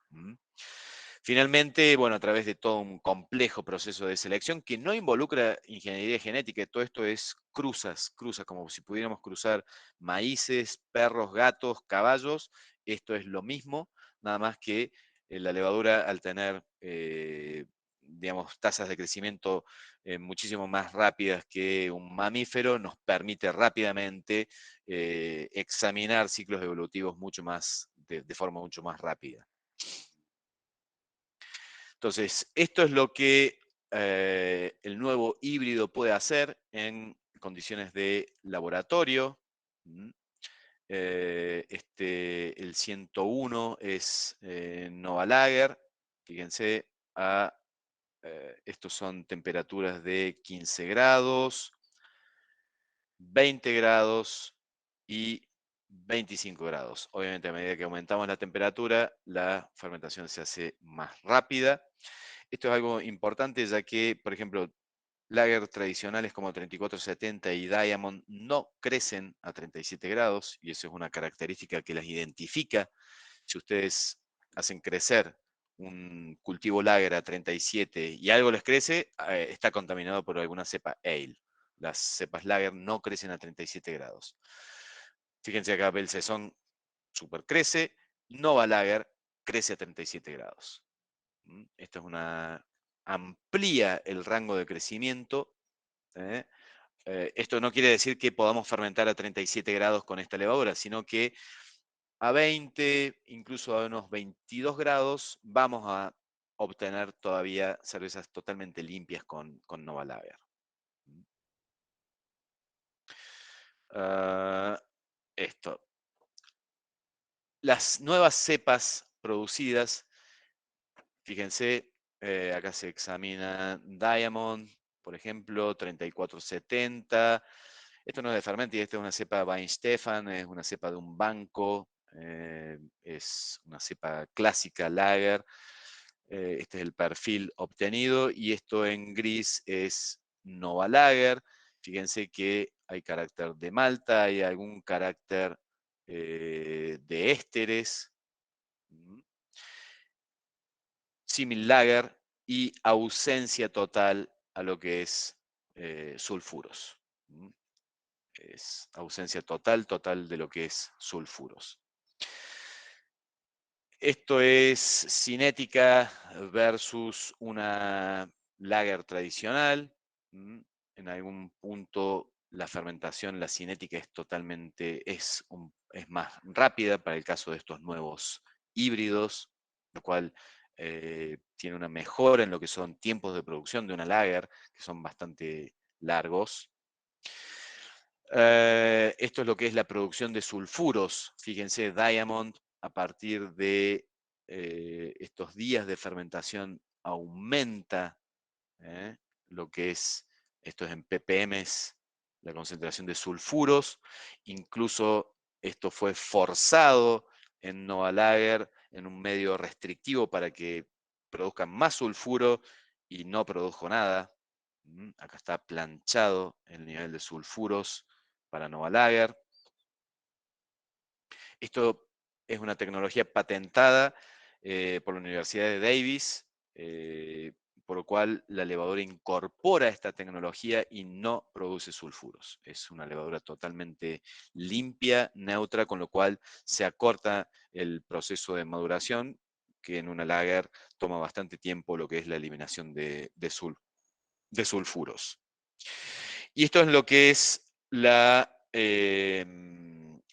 Finalmente, bueno, a través de todo un complejo proceso de selección que no involucra ingeniería genética, todo esto es cruzas, como si pudiéramos cruzar maíces, perros, gatos, caballos, esto es lo mismo, nada más que la levadura, al tener, digamos, tasas de crecimiento muchísimo más rápidas que un mamífero, nos permite rápidamente examinar ciclos evolutivos mucho más, de forma mucho más rápida. Entonces, esto es lo que el nuevo híbrido puede hacer en condiciones de laboratorio. El 101 es Nova Lager. Fíjense, estos son temperaturas de 15 grados, 20 grados y 25 grados. Obviamente, a medida que aumentamos la temperatura, la fermentación se hace más rápida. Esto es algo importante, ya que, por ejemplo, lager tradicionales como 3470 y Diamond no crecen a 37 grados, y eso es una característica que las identifica. Si ustedes hacen crecer un cultivo lager a 37 y algo les crece, está contaminado por alguna cepa ale. Las cepas lager no crecen a 37 grados. Fíjense acá, Belsaison super crece, Nova Lager crece a 37 grados. Esto es amplía el rango de crecimiento. Esto no quiere decir que podamos fermentar a 37 grados con esta levadura, sino que a 20, incluso a unos 22 grados, vamos a obtener todavía cervezas totalmente limpias con Nova Lager. Esto. Las nuevas cepas producidas, fíjense, acá se examina Diamond, por ejemplo, 3470. Esto no es de Fermenti, esta es una cepa Weinstefan, es una cepa de un banco, es una cepa clásica Lager. Este es el perfil obtenido y esto en gris es Nova Lager. Fíjense que hay carácter de malta, hay algún carácter de ésteres. Simil Lager y ausencia total a lo que es sulfuros. Es ausencia total de lo que es sulfuros. Esto es cinética versus una lager tradicional. En algún punto la fermentación, la cinética es es más rápida para el caso de estos nuevos híbridos, lo cual tiene una mejora en lo que son tiempos de producción de una lager, que son bastante largos. Esto es lo que es la producción de sulfuros. Fíjense, Diamond, a partir de estos días de fermentación, aumenta lo que es, esto es en ppm, la concentración de sulfuros. Incluso esto fue forzado en Nova Lager, en un medio restrictivo para que produzcan más sulfuro y no produjo nada. Acá está planchado el nivel de sulfuros para Nova Lager. Esto es una tecnología patentada por la Universidad de Davis, por lo cual la levadura incorpora esta tecnología y no produce sulfuros. Es una levadura totalmente limpia, neutra, con lo cual se acorta el proceso de maduración, que en una lager toma bastante tiempo, lo que es la eliminación de sulfuros. Y esto es lo que es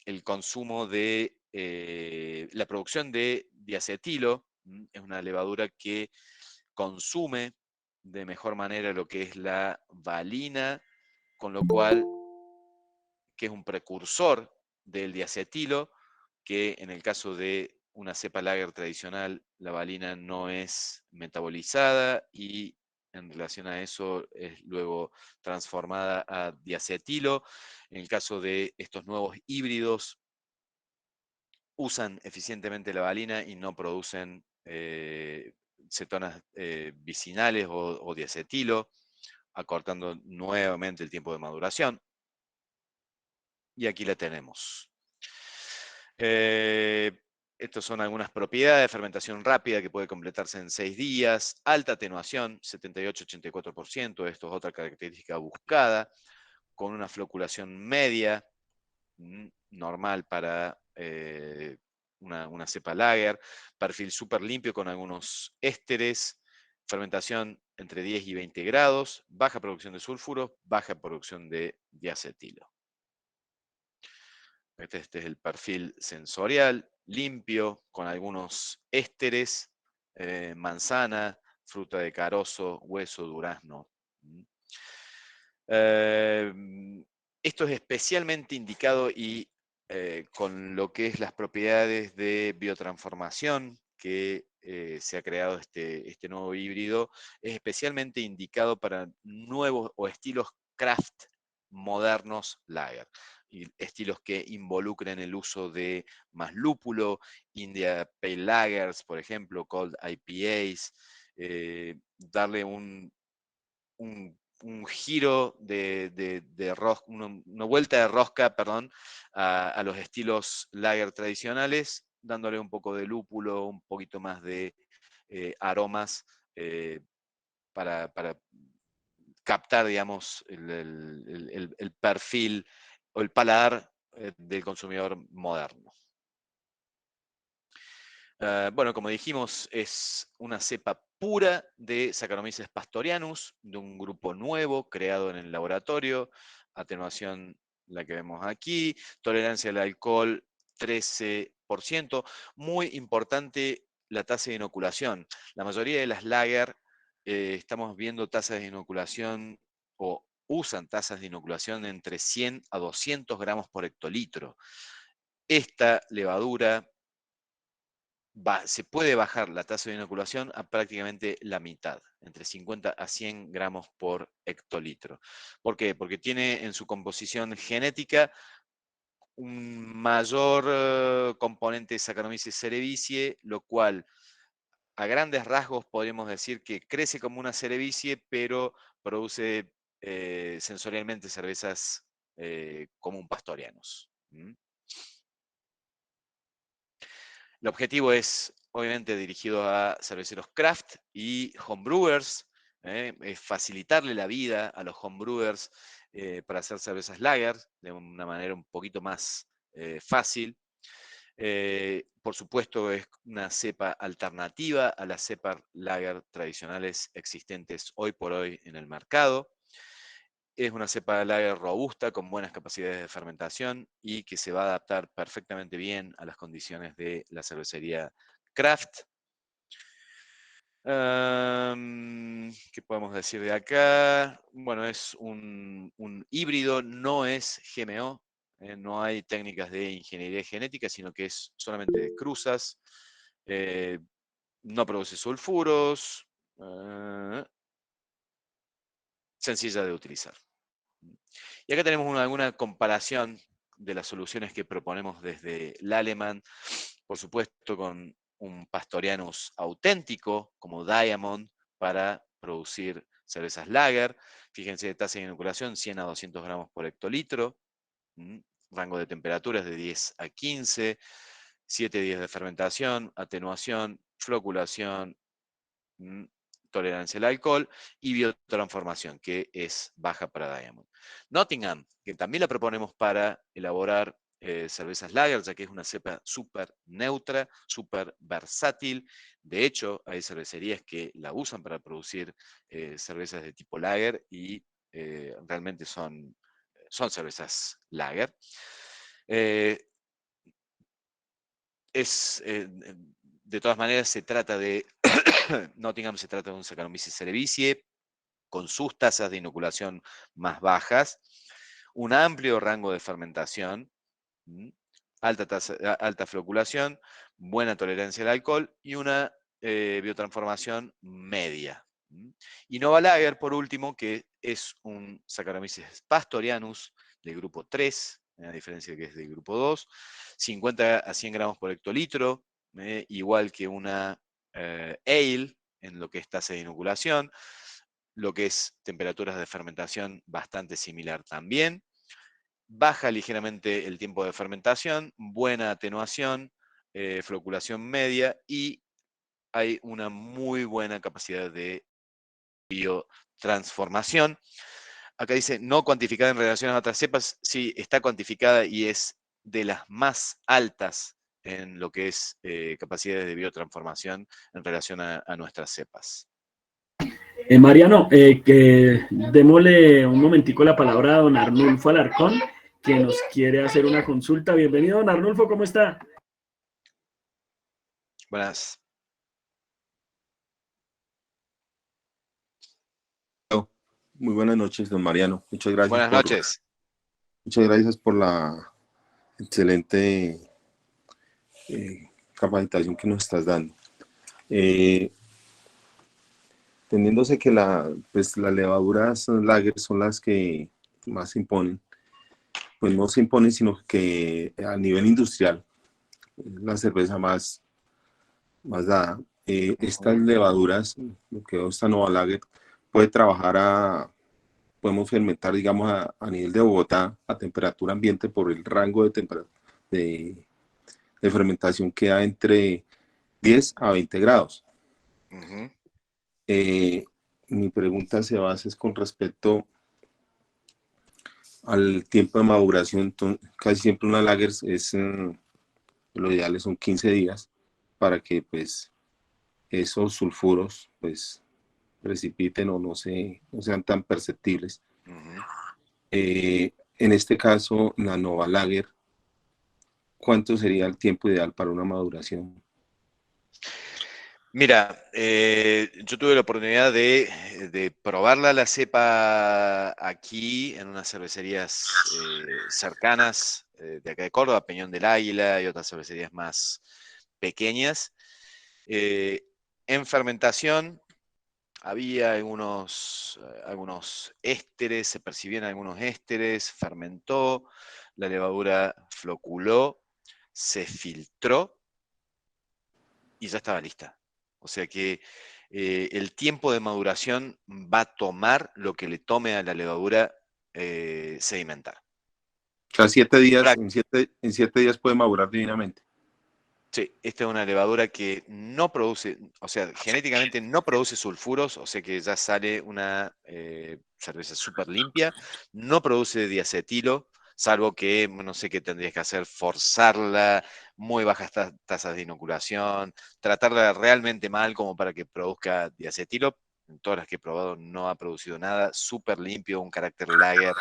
el consumo de la producción de diacetilo. Es una levadura que consume de mejor manera lo que es la valina, con lo cual, que es un precursor del diacetilo, que en el caso de una cepa lager tradicional, la valina no es metabolizada y en relación a eso es luego transformada a diacetilo. En el caso de estos nuevos híbridos, usan eficientemente la valina y no producen cetonas vicinales o diacetilo, acortando nuevamente el tiempo de maduración. Y aquí la tenemos. Estas son algunas propiedades de fermentación rápida que puede completarse en 6 días, alta atenuación, 78-84%, esto es otra característica buscada, con una floculación media, normal para una cepa lager, perfil súper limpio con algunos ésteres, fermentación entre 10 y 20 grados, baja producción de sulfuros, baja producción de diacetilo. Este es el perfil sensorial, limpio, con algunos ésteres, manzana, fruta de carozo, hueso, durazno. Esto es especialmente indicado y con lo que es las propiedades de biotransformación que se ha creado este nuevo híbrido, es especialmente indicado para nuevos o estilos craft modernos lager, y estilos que involucren el uso de más lúpulo, India Pale Lagers, por ejemplo, Cold IPAs, darle un giro de rosca, una vuelta de rosca, perdón, a los estilos lager tradicionales, dándole un poco de lúpulo, un poquito más de aromas para captar, digamos, el perfil o el paladar del consumidor moderno. Bueno, como dijimos, es una cepa pura de Saccharomyces pastorianus, de un grupo nuevo creado en el laboratorio, atenuación la que vemos aquí, tolerancia al alcohol 13%, muy importante la tasa de inoculación. La mayoría de las lager estamos viendo tasas de inoculación o usan tasas de inoculación entre 100 a 200 gramos por hectolitro. Esta levadura se puede bajar la tasa de inoculación a prácticamente la mitad, entre 50 a 100 gramos por hectolitro. ¿Por qué? Porque tiene en su composición genética un mayor componente de Saccharomyces cerevisiae, lo cual a grandes rasgos podríamos decir que crece como una cerevisiae, pero produce sensorialmente cervezas como un pastorianus. El objetivo es, obviamente, dirigido a cerveceros craft y homebrewers, es facilitarle la vida a los homebrewers para hacer cervezas lager de una manera un poquito más fácil. Por supuesto, es una cepa alternativa a las cepas lager tradicionales existentes hoy por hoy en el mercado. Es una cepa lager robusta con buenas capacidades de fermentación y que se va a adaptar perfectamente bien a las condiciones de la cervecería craft. ¿Qué podemos decir de acá? Bueno, es un híbrido, no es GMO, no hay técnicas de ingeniería genética, sino que es solamente de cruzas, no produce sulfuros, sencilla de utilizar. Y acá tenemos alguna comparación de las soluciones que proponemos desde Lallemand, por supuesto con un Pastorianus auténtico como Diamond para producir cervezas lager. Fíjense, tasa de inoculación 100 a 200 gramos por hectolitro, rango de temperaturas de 10 a 15, 7 días de fermentación, atenuación, floculación, tolerancia al alcohol y biotransformación, que es baja para Diamond. Nottingham, que también la proponemos para elaborar cervezas lager, ya que es una cepa súper neutra, súper versátil. De hecho, hay cervecerías que la usan para producir cervezas de tipo lager y realmente son cervezas lager. De todas maneras, se trata de Nottingham se trata de un Saccharomyces cerevisiae con sus tasas de inoculación más bajas, un amplio rango de fermentación, alta floculación, buena tolerancia al alcohol y una biotransformación media. Y Nova Lager, por último, que es un Saccharomyces pastorianus del grupo 3, a diferencia de que es del grupo 2, 50 a 100 gramos por hectolitro, igual que una ale en lo que es tasa de inoculación, lo que es temperaturas de fermentación bastante similar también. Baja ligeramente el tiempo de fermentación, buena atenuación, floculación media y hay una muy buena capacidad de biotransformación. Acá dice no cuantificada en relación a otras cepas. Sí, está cuantificada y es de las más altas en lo que es capacidades de biotransformación en relación a nuestras cepas. Mariano, que démosle un momentico la palabra a don Arnulfo Alarcón, que nos quiere hacer una consulta. Bienvenido, don Arnulfo, ¿cómo está? Buenas. Muy buenas noches, don Mariano. Buenas noches. Muchas gracias por la excelente capacitación que nos estás dando. Teniéndose que las levaduras lager son las que más se imponen, pues no se imponen, sino que a nivel industrial, la cerveza más dada. Estas levaduras, lo que esta Nova Lager, puede trabajar podemos fermentar, digamos, a nivel de Bogotá, a temperatura ambiente, por el rango de fermentación que da entre 10 a 20 grados. Uh-huh. Mi pregunta se basa es con respecto al tiempo de maduración. Entonces, casi siempre una lager lo ideal son 15 días para que pues esos sulfuros pues precipiten o no sean tan perceptibles. Uh-huh. En este caso, la Nova Lager, ¿cuánto sería el tiempo ideal para una maduración? Mira, yo tuve la oportunidad de probarla la cepa aquí en unas cervecerías cercanas de acá de Córdoba, Peñón del Águila y otras cervecerías más pequeñas. En fermentación había algunos ésteres, se percibían algunos ésteres, fermentó, la levadura floculó, se filtró y ya estaba lista. O sea que el tiempo de maduración va a tomar lo que le tome a la levadura sedimentar. O sea, 7 días, en 7 días puede madurar divinamente. Sí, esta es una levadura que no produce, o sea, genéticamente no produce sulfuros, o sea que ya sale una cerveza súper limpia, no produce diacetilo, salvo que, no sé qué tendrías que hacer, forzarla, muy bajas tasas de inoculación, tratarla realmente mal como para que produzca diacetilo. En todas las que he probado no ha producido nada, súper limpio, un carácter lager,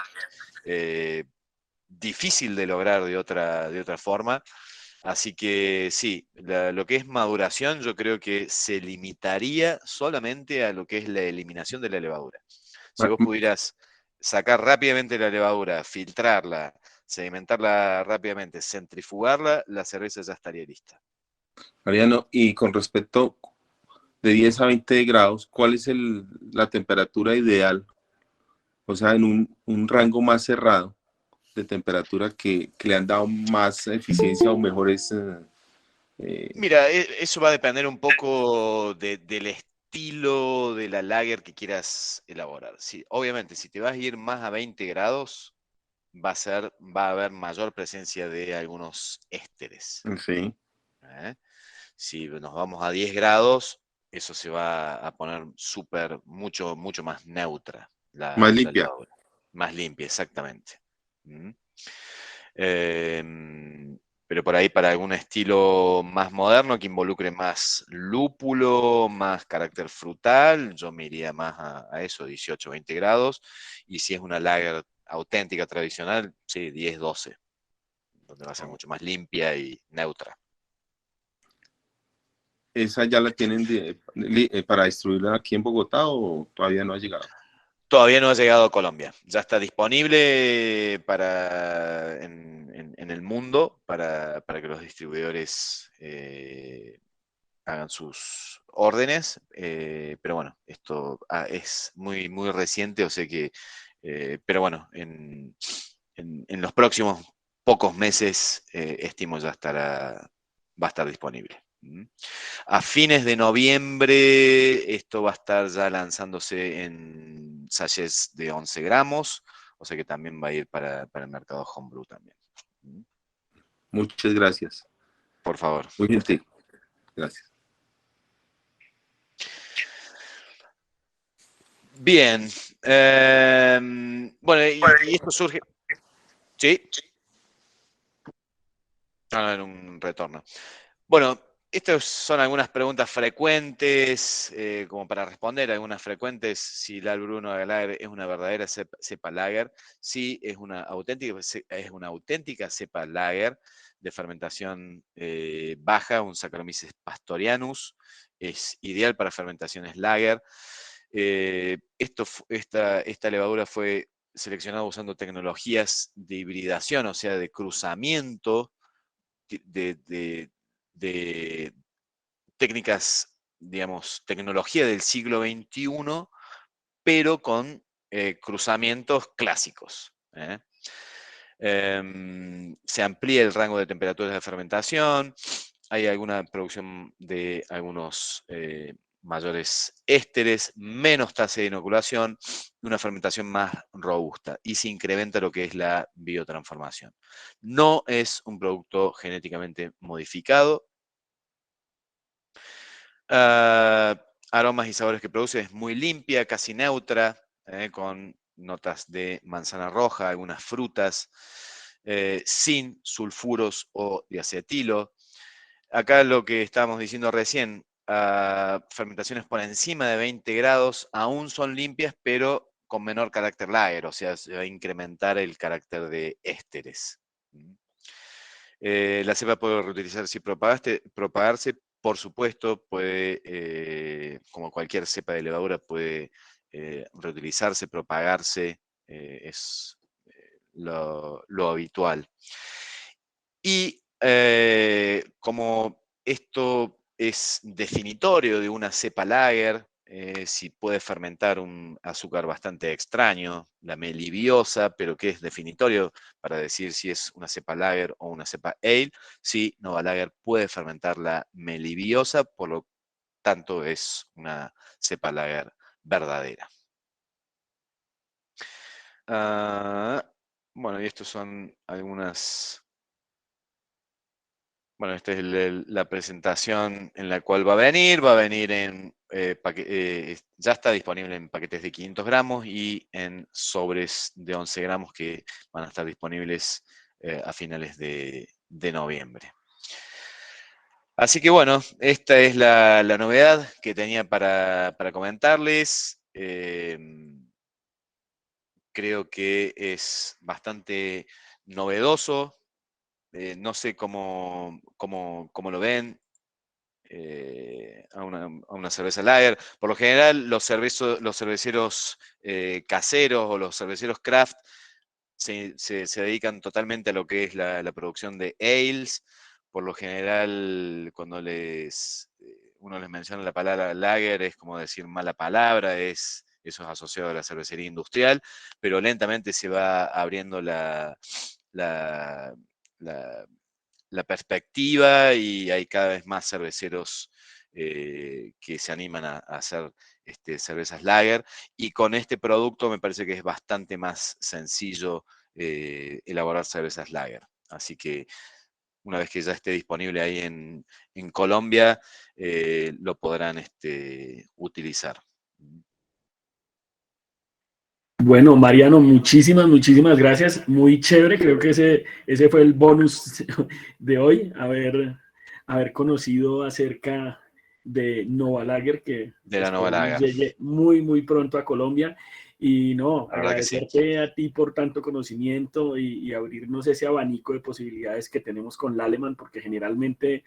difícil de lograr de otra forma. Así que sí, lo que es maduración yo creo que se limitaría solamente a lo que es la eliminación de la levadura. Si vos pudieras sacar rápidamente la levadura, filtrarla, sedimentarla rápidamente, centrifugarla, la cerveza ya estaría lista. Mariano, y con respecto de 10 a 20 grados, ¿cuál es la temperatura ideal? O sea, en un rango más cerrado de temperatura que le han dado más eficiencia o mejores... Mira, eso va a depender un poco del estilo de la lager que quieras elaborar. Sí, obviamente, si te vas a ir más a 20 grados, va a haber mayor presencia de algunos ésteres. Sí. Si nos vamos a 10 grados, eso se va a poner mucho más neutra. Más limpia. Levadura. Más limpia, exactamente. Pero por ahí para algún estilo más moderno que involucre más lúpulo, más carácter frutal, yo me iría más a eso, 18, 20 grados. Y si es una lager auténtica, tradicional, sí, 10, 12, donde va a ser mucho más limpia y neutra. ¿Esa ya la tienen para distribuirla aquí en Bogotá o todavía no ha llegado? Todavía no ha llegado a Colombia. Ya está disponible en el mundo para que los distribuidores hagan sus órdenes. Pero bueno, esto es muy, muy reciente, o sea que, pero bueno, en los próximos pocos meses, estimo ya va a estar disponible. A fines de noviembre esto va a estar ya lanzándose en sachets de 11 gramos, o sea que también va a ir para el mercado homebrew también. Muchas gracias. Por favor. Muy gentil. Gracias. Bien. Bueno, y esto surge... ¿Sí? No, en un retorno. Bueno, estas son algunas preguntas frecuentes, como para responder, algunas frecuentes. Si la Bruno de Lager es una verdadera cepa lager, sí, es una auténtica cepa lager de fermentación baja, un Saccharomyces pastorianus, es ideal para fermentaciones lager. Esta levadura fue seleccionada usando tecnologías de hibridación, o sea, de cruzamiento de técnicas, digamos, tecnología del siglo XXI, pero con cruzamientos clásicos. Se amplía el rango de temperaturas de fermentación, hay alguna producción de algunos mayores ésteres, menos tasa de inoculación, una fermentación más robusta y se incrementa lo que es la biotransformación. No es un producto genéticamente modificado. Aromas y sabores que produce es muy limpia, casi neutra, con notas de manzana roja, algunas frutas, sin sulfuros o diacetilo. Acá lo que estábamos diciendo recién, fermentaciones por encima de 20 grados aún son limpias, pero con menor carácter lager, o sea, se va a incrementar el carácter de ésteres. La cepa puede reutilizarse y propagarse, por supuesto, puede, como cualquier cepa de levadura, puede reutilizarse, propagarse, es lo habitual. Y como esto es definitorio de una cepa lager, si puede fermentar un azúcar bastante extraño, la melibiosa, pero que es definitorio para decir si es una cepa lager o una cepa ale, sí, Nova Lager puede fermentar la melibiosa, por lo tanto es una cepa lager verdadera. Bueno, y estos son algunas... Bueno, esta es la presentación en la cual va a venir en, ya está disponible en paquetes de 500 gramos y en sobres de 11 gramos que van a estar disponibles a finales de noviembre. Así que bueno, esta es la novedad que tenía para comentarles. Creo que es bastante novedoso. No sé cómo lo ven a una cerveza lager. Por lo general, los cerveceros caseros o los cerveceros craft se dedican totalmente a lo que es la producción de ales. Por lo general, cuando uno les menciona la palabra lager, es como decir mala palabra, eso es asociado a la cervecería industrial, pero lentamente se va abriendo la perspectiva y hay cada vez más cerveceros que se animan a hacer cervezas lager, y con este producto me parece que es bastante más sencillo elaborar cervezas lager. Así que una vez que ya esté disponible ahí en Colombia, lo podrán utilizar. Bueno, Mariano, muchísimas gracias. Muy chévere, creo que ese fue el bonus de hoy, haber conocido acerca de Nova Lager, que De la Nova Lager. llegue muy pronto a Colombia. Y no, La verdad que sí. agradecerte a ti por tanto conocimiento y abrirnos ese abanico de posibilidades que tenemos con la Alemán, porque generalmente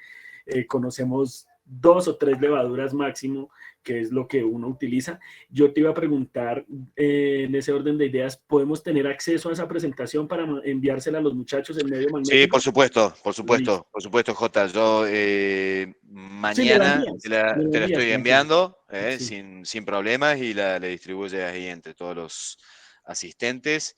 conocemos 2 o 3 levaduras máximo, que es lo que uno utiliza. Yo te iba a preguntar, en ese orden de ideas, ¿podemos tener acceso a esa presentación para enviársela a los muchachos en medio magnético? Sí, por supuesto, Jota. Yo mañana te la estoy enviando sin problemas y la distribuyes ahí entre todos los asistentes.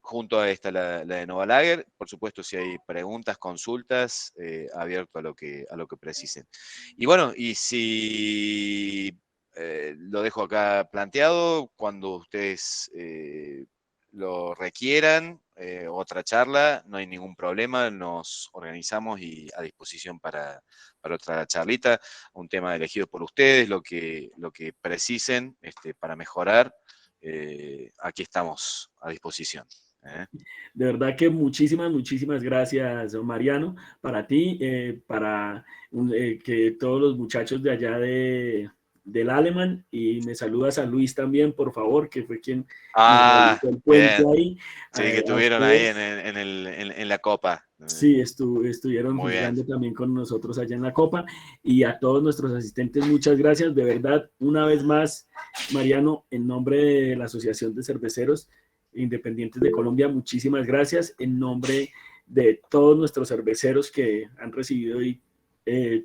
junto a esta, la de Nova Lager. Por supuesto, si hay preguntas, consultas, abierto a lo que precisen. Y bueno, y si lo dejo acá planteado, cuando ustedes lo requieran, otra charla, no hay ningún problema, nos organizamos y a disposición para otra charlita, un tema elegido por ustedes, lo que precisen para mejorar. Aquí estamos a disposición. De verdad que muchísimas gracias, Mariano, para ti, para que todos los muchachos de allá del Alemán, y me saludas a Luis también, por favor, que fue quien nos realizó el puente bien. ahí. Sí, que estuvieron ahí en la Copa. Sí, estuvieron Muy jugando bien. también con nosotros allá en la Copa. Y a todos nuestros asistentes, muchas gracias. De verdad, una vez más, Mariano, en nombre de la Asociación de Cerveceros Independientes de Colombia, muchísimas gracias. En nombre de todos nuestros cerveceros que han recibido hoy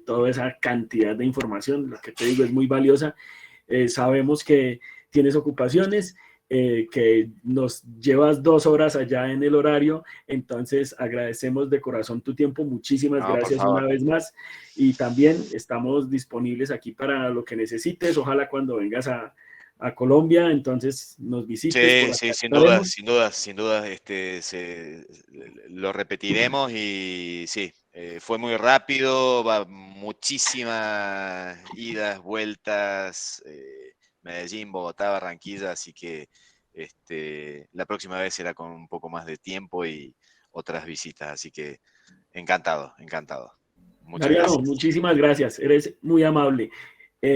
toda esa cantidad de información, lo que te digo es muy valiosa. Sabemos que tienes ocupaciones, que nos llevas 2 horas allá en el horario, entonces agradecemos de corazón tu tiempo, muchísimas gracias una vez más, y también estamos disponibles aquí para lo que necesites. Ojalá cuando vengas a Colombia, entonces nos visites. Sí, sin duda, lo repetiremos. Y sí, fue muy rápido, muchísimas idas, vueltas, Medellín, Bogotá, Barranquilla, así que la próxima vez será con un poco más de tiempo y otras visitas, así que encantado. Muchas Mariano, gracias. muchísimas gracias, eres muy amable.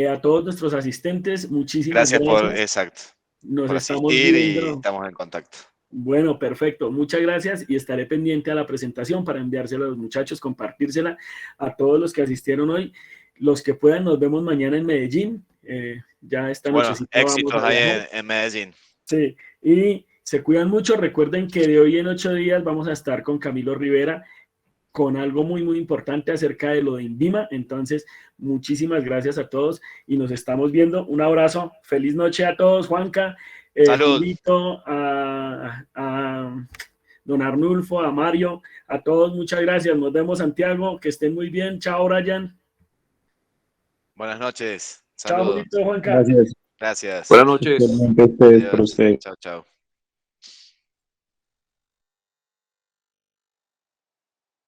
A todos nuestros asistentes, muchísimas gracias. Exacto. Nos Por estamos asistir viendo. y estamos en contacto. Bueno, perfecto. Muchas gracias, y estaré pendiente a la presentación para enviársela a los muchachos, compartírsela a todos los que asistieron hoy. Los que puedan, nos vemos mañana en Medellín. Ya esta nochecita éxitos vamos a ahí viajar. en Medellín. Sí, y se cuidan mucho. Recuerden que de hoy en 8 días vamos a estar con Camilo Rivera con algo muy importante acerca de lo de INVIMA. Entonces, muchísimas gracias a todos y nos estamos viendo. Un abrazo. Feliz noche a todos, Juanca. Salud. Julito, a don Arnulfo, a Mario, a todos, muchas gracias. Nos vemos, Santiago, que estén muy bien. Chao, Brian. Buenas noches. Chao, Saludos. Julito, Juanca. Gracias. Gracias. Buenas noches. Especialmente ustedes, por Adiós. ustedes. Chao.